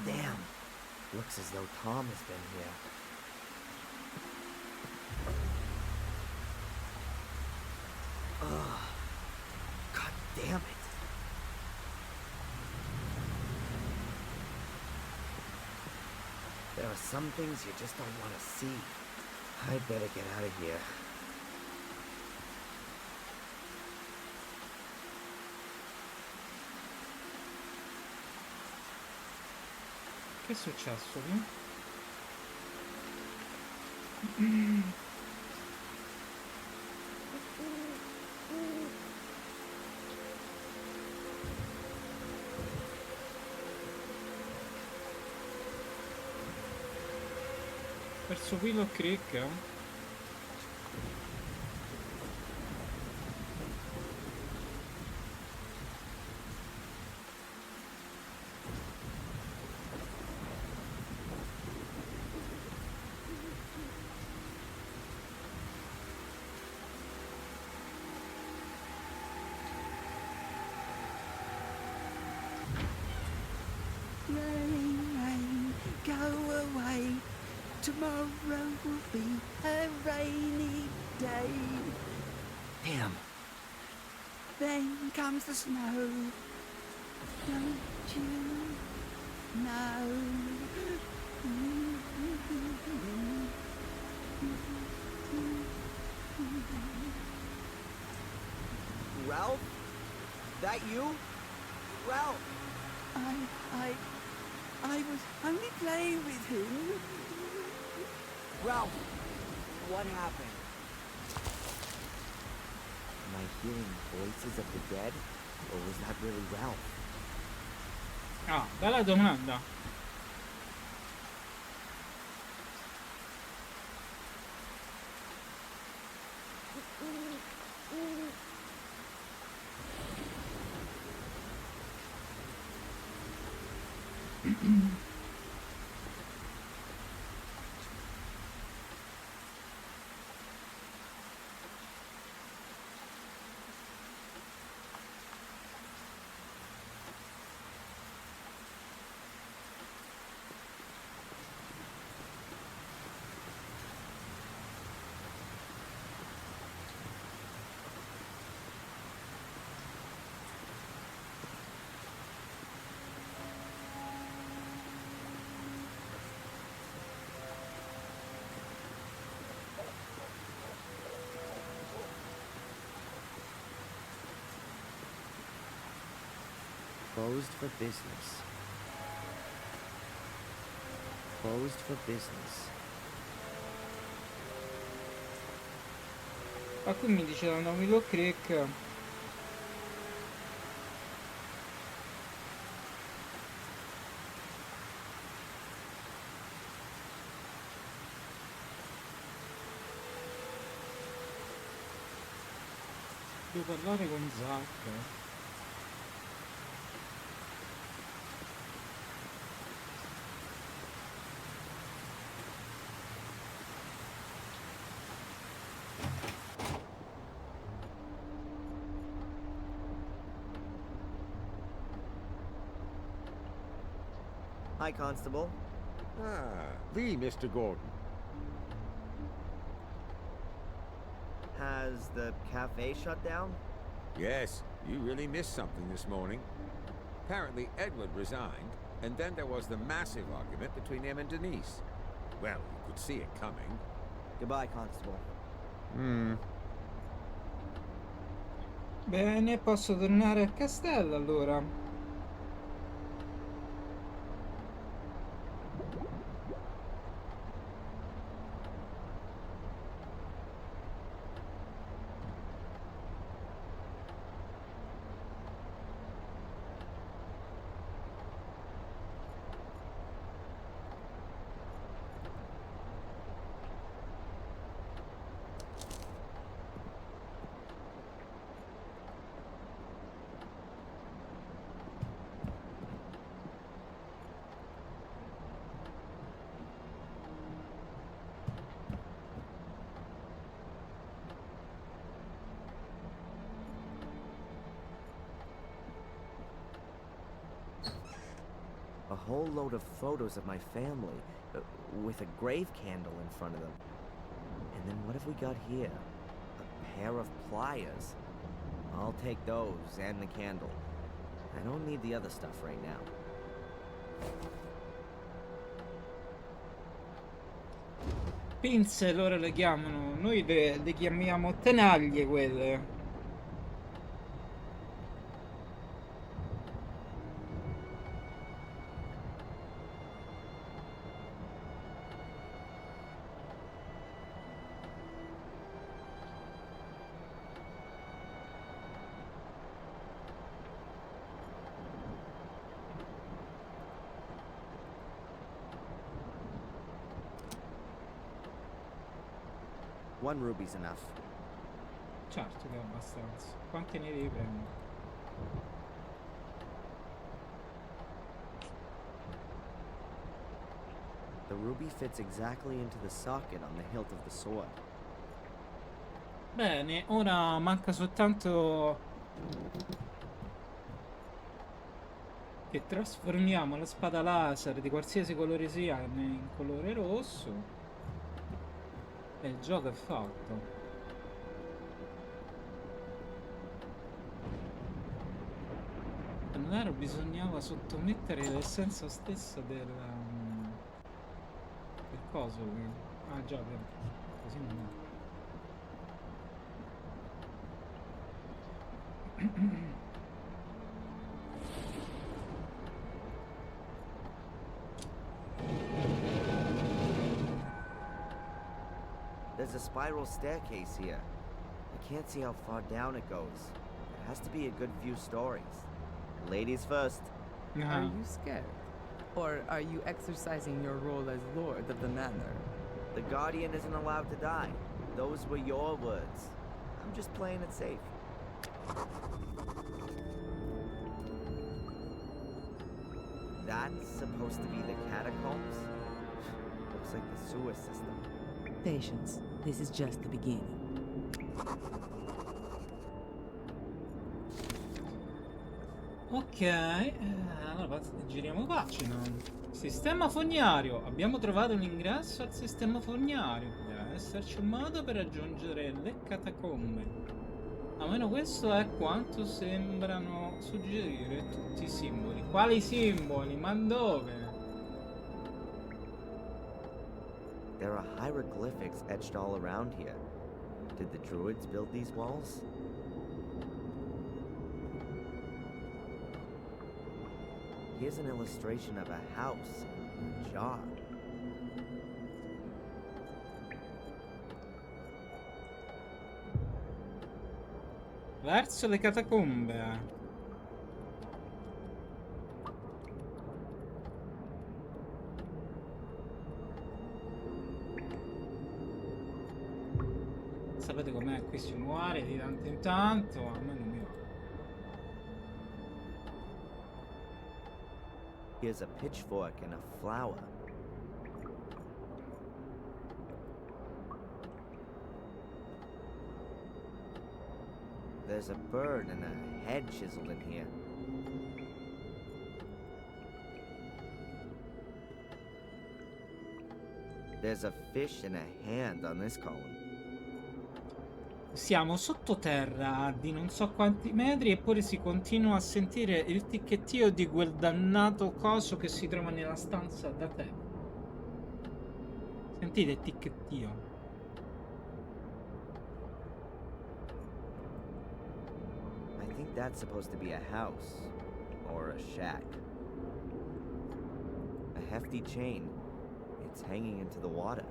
Damn. Looks as though Tom has been here. Ugh. God damn it. There are some things you just don't want to see. I'd better get out of here. Che è successo qui? Verso Willow Creek? Rain, rain, go away. Tomorrow will be a rainy day. Damn. Then comes the snow. Don't you know? Ralph? That you? Ralph! I was only playing with him. Ralph! What happened? Am I hearing voices of the dead? Or was that really Ralph? Ah, bella domanda. Closed for business. Closed for business. Ma qui mi dice da Willow Creek. Devo parlare con Zack. Hi, Constable. Thee, Mr. Gordon. Has the cafe shut down? Yes, you really missed something this morning. Apparently, Edward resigned, and then there was the massive argument between him and Denise. Well, you could see it coming. Goodbye, Constable. Bene, posso tornare al castello allora. A whole load of photos of my family, with a grave candle in front of them. And then what have we got here? A pair of pliers. I'll take those and the candle. I don't need the other stuff right now. Pinze loro le chiamano, noi le chiamiamo tenaglie quelle. One ruby's enough. Certo che è abbastanza. Quanti ne devi prendere? The ruby fits exactly into the socket on the hilt of the sword. Bene, ora manca soltanto che trasformiamo la spada laser di qualsiasi colore sia in colore rosso e il gioco è fatto. Non era, bisognava sottomettere l'essenza stessa del coso qui. Ah già, così non è. There's a spiral staircase here. I can't see how far down it goes. It has to be a good few stories. Ladies first. Are you scared? Or are you exercising your role as Lord of the Manor? The Guardian isn't allowed to die. Those were your words. I'm just playing it safe. That's supposed to be the catacombs? Looks like the sewer system. Patience. This is just the beginning. Ok, allora giriamo pagina. Sistema fognario. Abbiamo trovato l'ingresso al sistema fognario. Deve esserci un modo per raggiungere le catacombe. Almeno questo è quanto sembrano suggerire tutti i simboli. Quali simboli? Ma dove? There are hieroglyphics etched all around here. Did the druids build these walls? Here's an illustration of a house, a jar. Verso le catacombe. Sapete com'è, qui si muore di tanto in tanto, a me non mi va. Here's a pitchfork and a flower. There's a bird and a head chiseled in here. There's a fish and a hand on this column. Siamo sottoterra di non so quanti metri eppure si continua a sentire il ticchettio di quel dannato coso che si trova nella stanza da te. Sentite il ticchettio. I think that's supposed to be a house or a shack. A hefty chain. It's hanging into the water.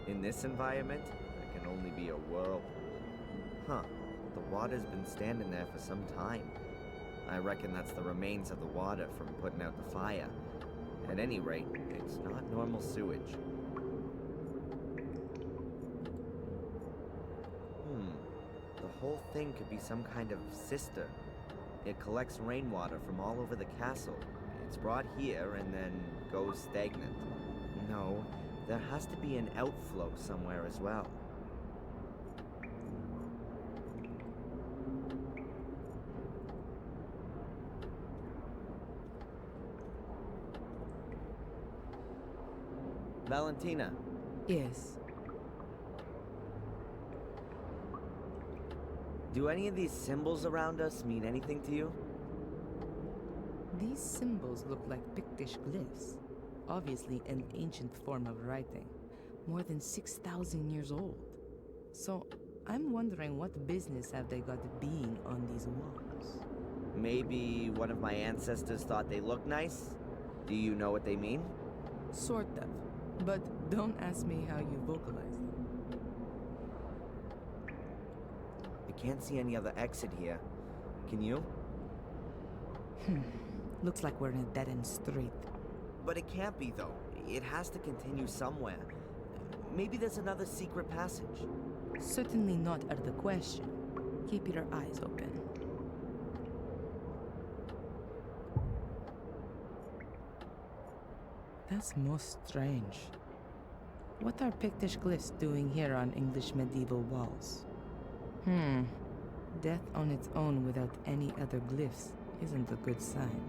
In this environment, there can only be a whirlpool. Huh, the water's been standing there for some time. I reckon that's the remains of the water from putting out the fire. At any rate, it's not normal sewage. The whole thing could be some kind of cistern. It collects rainwater from all over the castle. It's brought here and then goes stagnant. No, there has to be an outflow somewhere as well. Valentina. Yes. Do any of these symbols around us mean anything to you? These symbols look like Pictish glyphs. Obviously an ancient form of writing. More than 6,000 years old. So, I'm wondering what business have they got being on these walls? Maybe one of my ancestors thought they looked nice? Do you know what they mean? Sort of. But don't ask me how you vocalize them. I can't see any other exit here. Can you? Looks like we're in a dead-end street. But it can't be, though. It has to continue somewhere. Maybe there's another secret passage. Certainly not out of the question. Keep your eyes open. That's most strange. What are Pictish glyphs doing here on English medieval walls? Death on its own without any other glyphs isn't a good sign.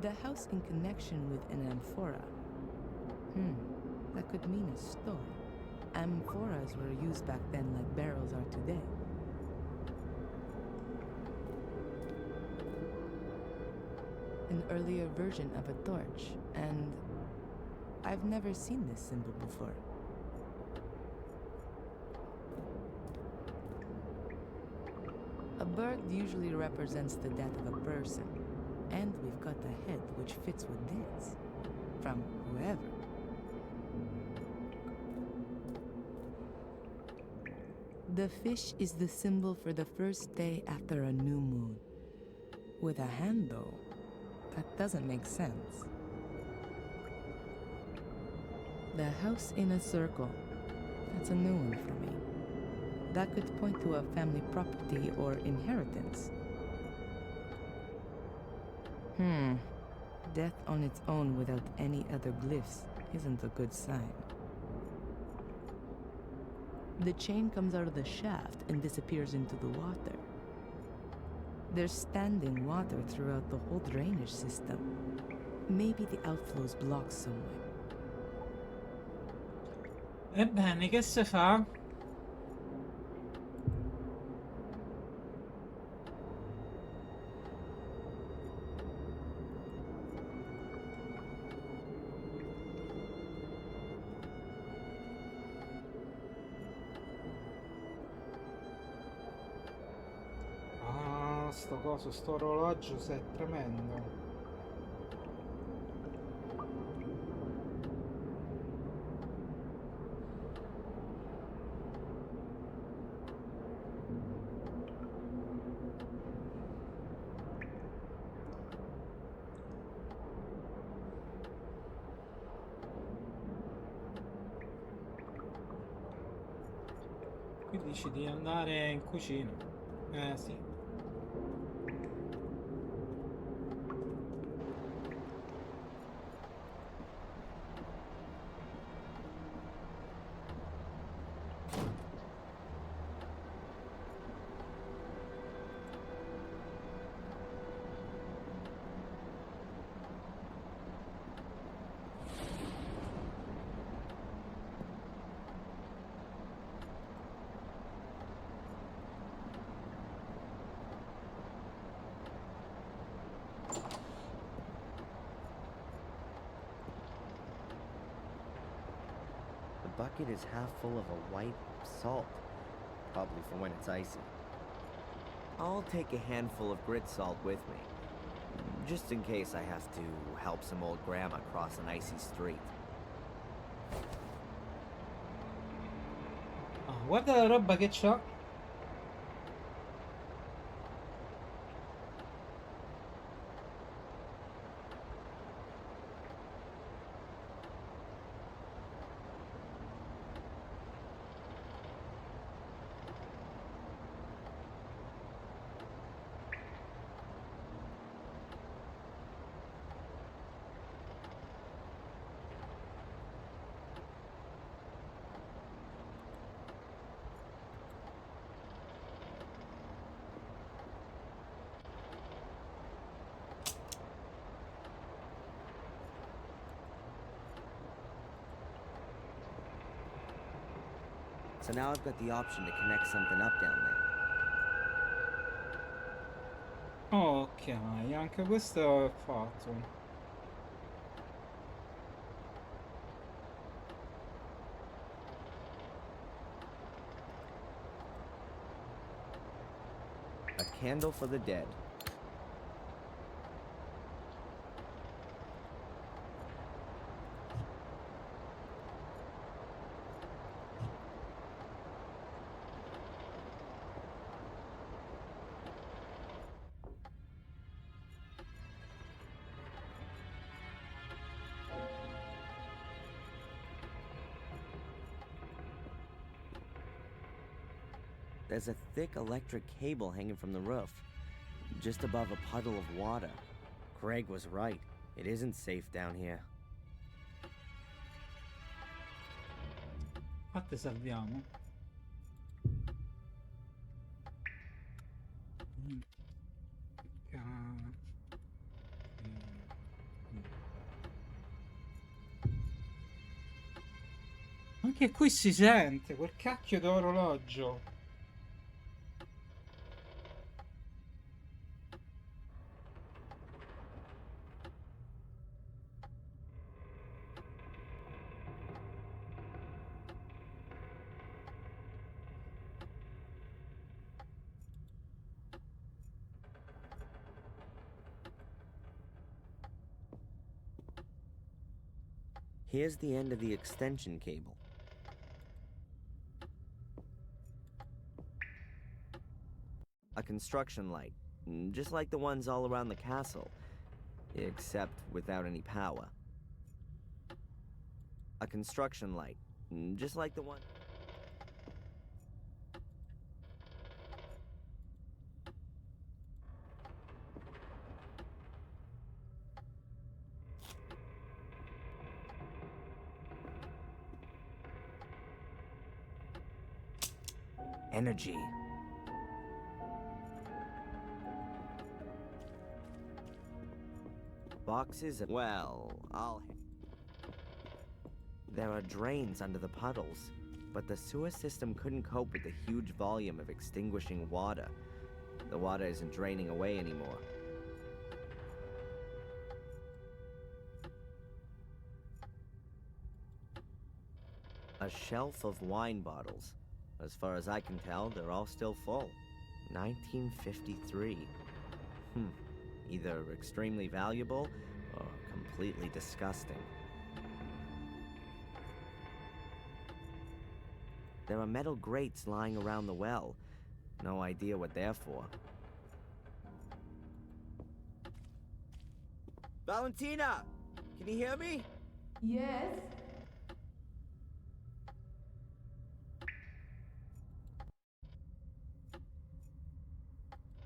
The house in connection with an amphora. That could mean a store. Amphoras were used back then like barrels are today. An earlier version of a torch, and I've never seen this symbol before. A bird usually represents the death of a person, and we've got a head which fits with this, from whoever. The fish is the symbol for the first day after a new moon. With a hand, though, that doesn't make sense. The house in a circle. That's a new one for me. That could point to a family property or inheritance. Death on its own without any other glyphs isn't a good sign. The chain comes out of the shaft and disappears into the water. There's standing water throughout the whole drainage system. Maybe the outflow's blocked somewhere. Ebbene, che si fa? Sto coso, sto orologio, se è tremendo. Qui dici di andare in cucina. Sì. The bucket is half full of a white salt, probably for when it's icy. I'll take a handful of grit salt with me, just in case I have to help some old grandma cross an icy street. Guarda la roba che c'ho. So now I've got the option to connect something up down there. Ok, anche questo è fatto. A candle for the dead. There's a thick electric cable hanging from the roof, just above a puddle of water. Craig was right. It isn't safe down here. Infatti salviamo. Anche qui si sente quel cacchio d'orologio. Here's the end of the extension cable. A construction light, just like the ones all around the castle, except without any power. A construction light, just like the one. Energy. Boxes, well, There are drains under the puddles, but the sewer system couldn't cope with the huge volume of extinguishing water. The water isn't draining away anymore. A shelf of wine bottles. As far as I can tell, they're all still full. 1953. Either extremely valuable or completely disgusting. There are metal grates lying around the well. No idea what they're for. Valentina! Can you hear me? Yes?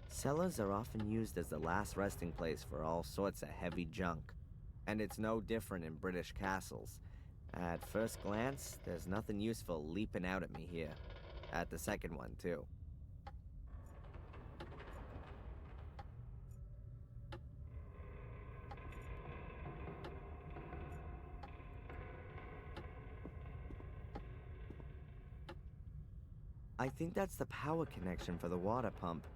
Cellars are often used as the last resting place for all sorts of heavy junk. And it's no different in British castles. At first glance, there's nothing useful leaping out at me here. At the second one, too. I think that's the power connection for the water pump.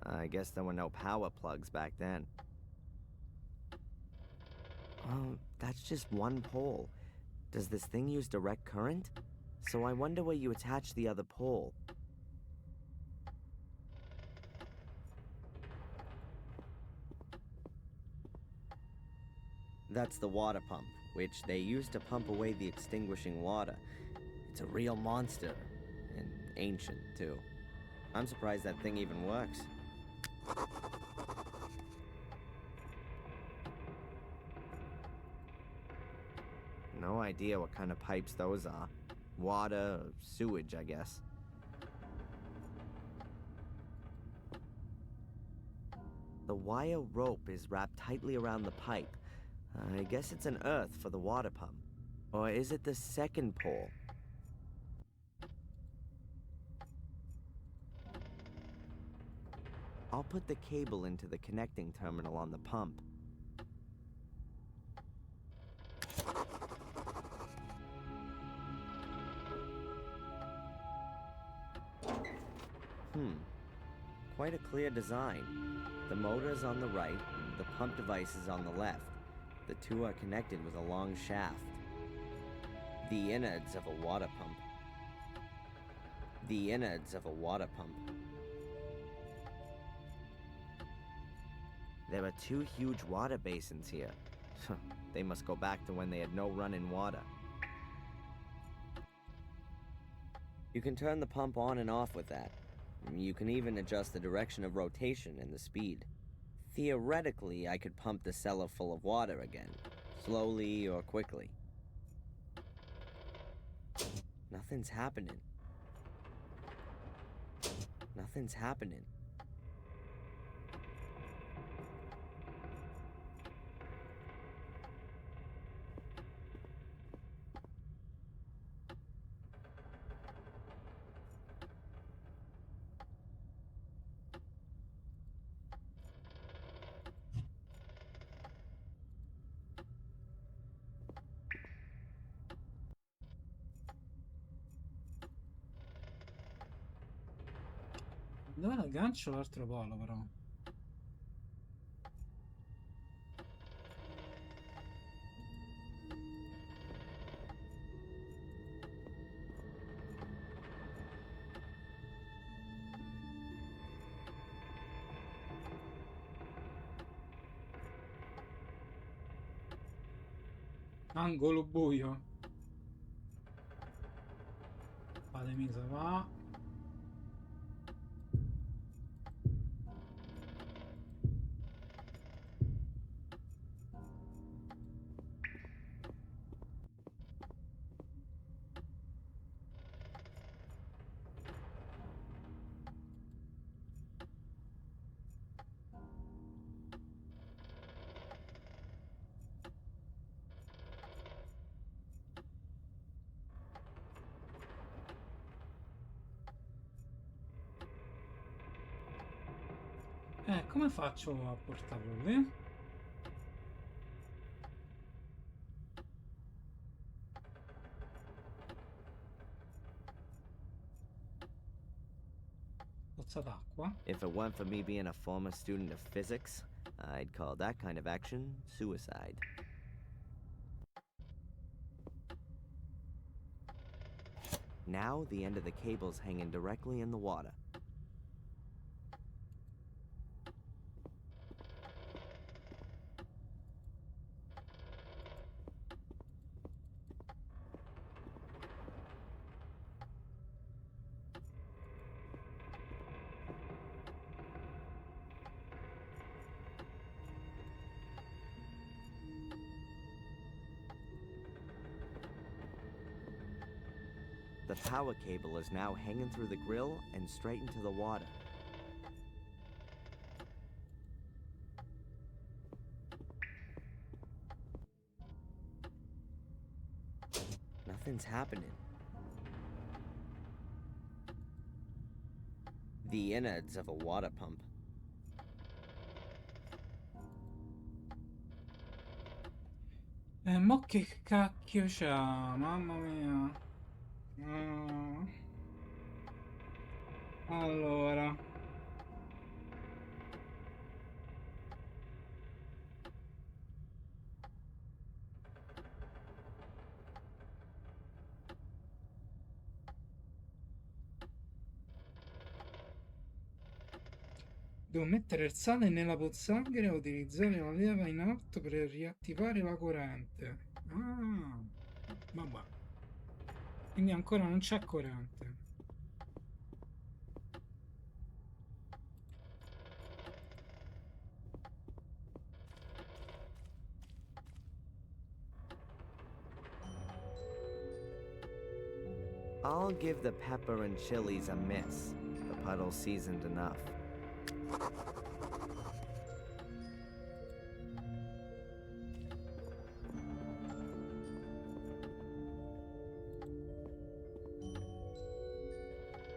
I guess there were no power plugs back then. Oh, that's just one pole. Does this thing use direct current? So I wonder where you attach the other pole. That's the water pump, which they use to pump away the extinguishing water. It's a real monster, and ancient, too. I'm surprised that thing even works. No idea what kind of pipes those are. Water, or sewage, I guess. The wire rope is wrapped tightly around the pipe. I guess it's an earth for the water pump. Or is it the second pole? I'll put the cable into the connecting terminal on the pump. Quite a clear design. The motor is on the right, the pump device is on the left. The two are connected with a long shaft. The innards of a water pump. The innards of a water pump. There are two huge water basins here. They must go back to when they had no running water. You can turn the pump on and off with that. You can even adjust the direction of rotation and the speed. Theoretically, I could pump the cellar full of water again, slowly or quickly. Nothing's happening. Nothing's happening. Dove aggancio l'altro polo, però? Angolo buio. Fatemi se va. Come faccio a portarlo lì? Pozza d'acqua? If it weren't for me being a former student of physics, I'd call that kind of action suicide. Now the end of the cable's hanging directly in the water. The power cable is now hanging through the grill and straight into the water. Nothing's happening. The innards of a water pump. Mo che cacchio c'ha? Mamma mia. Mm. Allora. Devo mettere il sale nella pozzanghera e utilizzare la leva in alto per riattivare la corrente. Ah, vabbè. Quindi ancora non c'è corrente. I'll give the pepper and chilies a miss. The puddle's seasoned enough.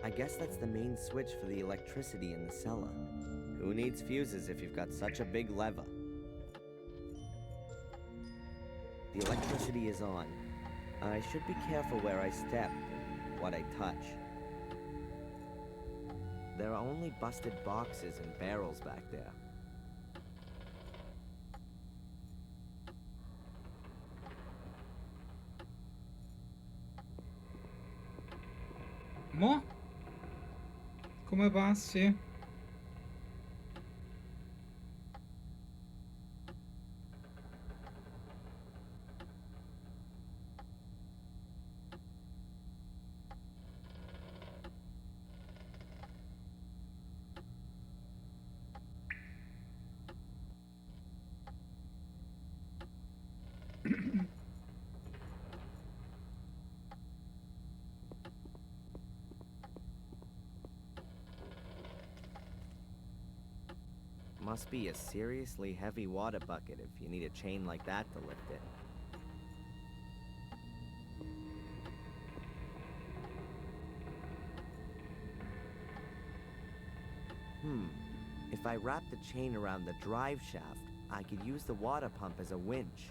I guess that's the main switch for the electricity in the cellar. Who needs fuses if you've got such a big lever? The electricity is on. I should be careful where I step and what I touch. There are only busted boxes and barrels back there. Mo? Come passi? Must be a seriously heavy water bucket if you need a chain like that to lift it. If I wrap the chain around the drive shaft, I could use the water pump as a winch.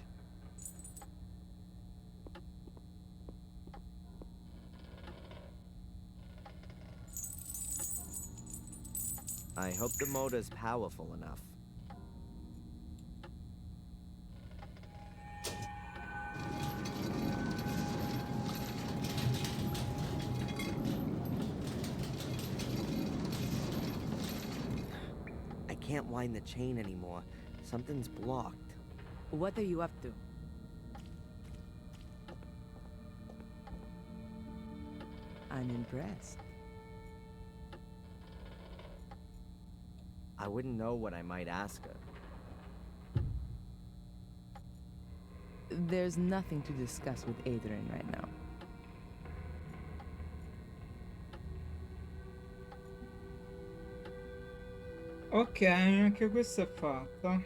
I hope the motor's powerful enough. I can't wind the chain anymore. Something's blocked. What are you up to? I'm impressed. I wouldn't know what I might ask her. There's nothing to discuss with Adrian right now. Ok, anche questa è fatta.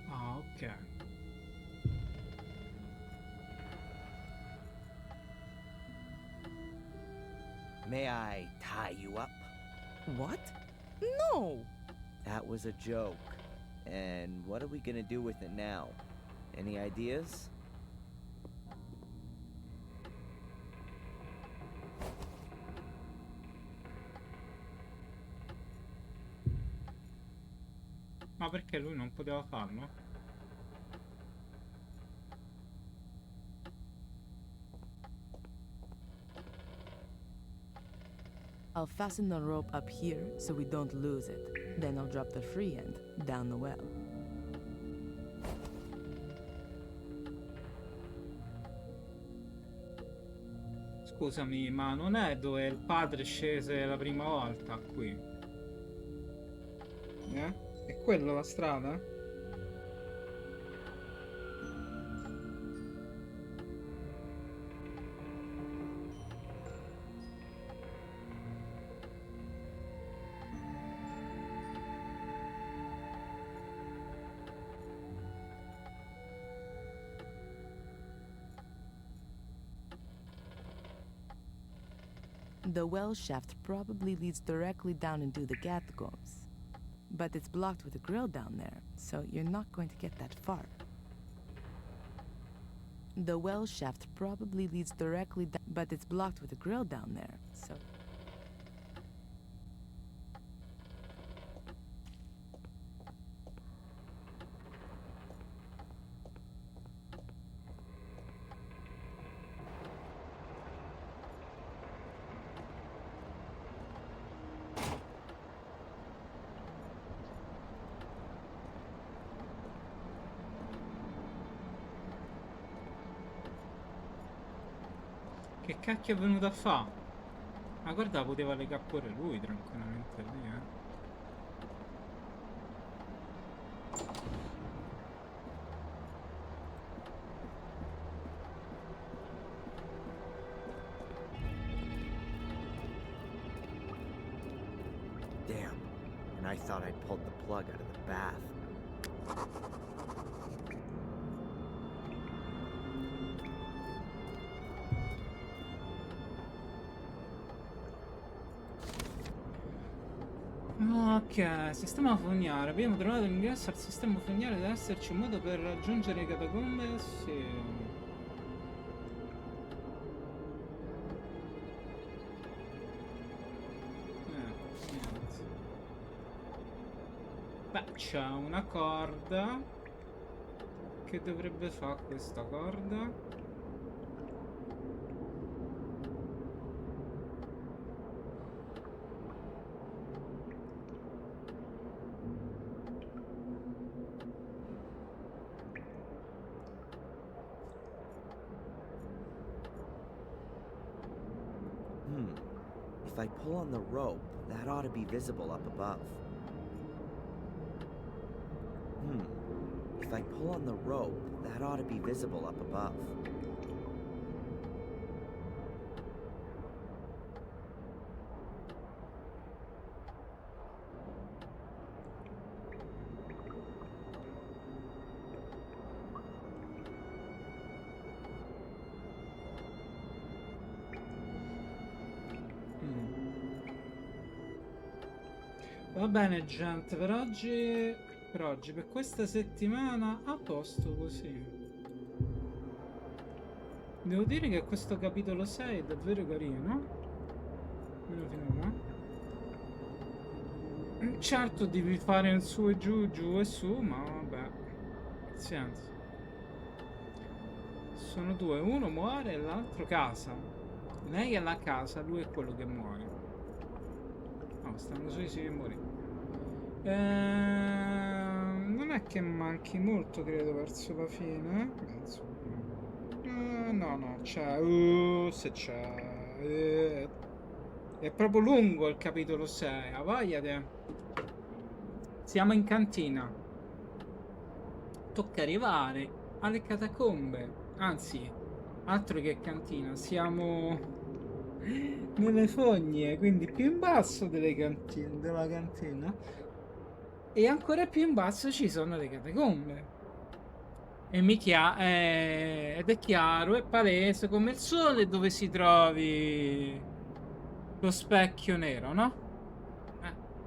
Ah, ok. May I tie you up? What? No! That was a joke. And what are we gonna do with it now? Any ideas? Ma perché lui non poteva farlo? I'll fasten the rope up here so we don't lose it. Then I'll drop the free end down the well. Scusami, ma non è dove il padre scese la prima volta qui? È quella la strada? The well shaft probably leads directly down into the catacombs. But it's blocked with a grill down there, so you're not going to get that far. The well shaft probably leads directly down, but it's blocked with a grill down there, so... Che cacchio è venuto a fa'? Ma guarda, poteva legare pure lui tranquillamente lì, Damn. And I thought I'd pulled the plug out of the bath. Ok, sistema fognare. Abbiamo trovato l'ingresso al sistema fognare. Deve esserci un modo per raggiungere le catacombe? Sì. Niente. Beh, c'è una corda. Che dovrebbe fare questa corda? If I pull on the rope, that ought to be visible up above. If I pull on the rope, that ought to be visible up above. Va bene gente, per questa settimana a posto così. Devo dire che questo capitolo 6 è davvero carino. Almeno finora. Certo devi fare il su e giù, giù e su, ma vabbè. Pazienza. Sono due, uno muore e l'altro casa. Lei è la casa, lui è quello che muore. No, stanno sui simboli. Non è che manchi molto, credo, verso la fine. Penso. No, c'è. Se c'è. È proprio lungo il capitolo 6. Avvagliate. Siamo in cantina. Tocca arrivare alle catacombe. Anzi, altro che cantina. Siamo nelle fogne, quindi più in basso della cantina, e ancora più in basso ci sono le catacombe. Ed è chiaro, è palese come il sole dove si trovi lo specchio nero, no?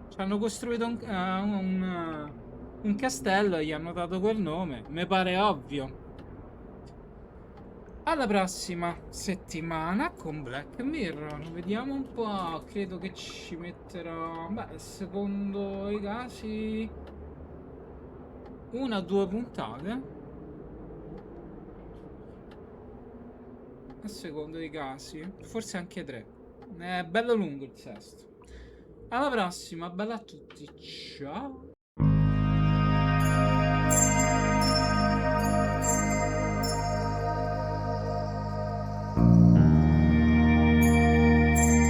Ci hanno costruito un castello e gli hanno dato quel nome. Mi pare ovvio. Alla prossima settimana con Black Mirror. Vediamo un po'. Credo che ci metterò, beh, secondo i casi, 1 o 2 puntate. A secondo dei casi. Forse anche 3. È bello lungo il sesto. Alla prossima, bella a tutti. Ciao.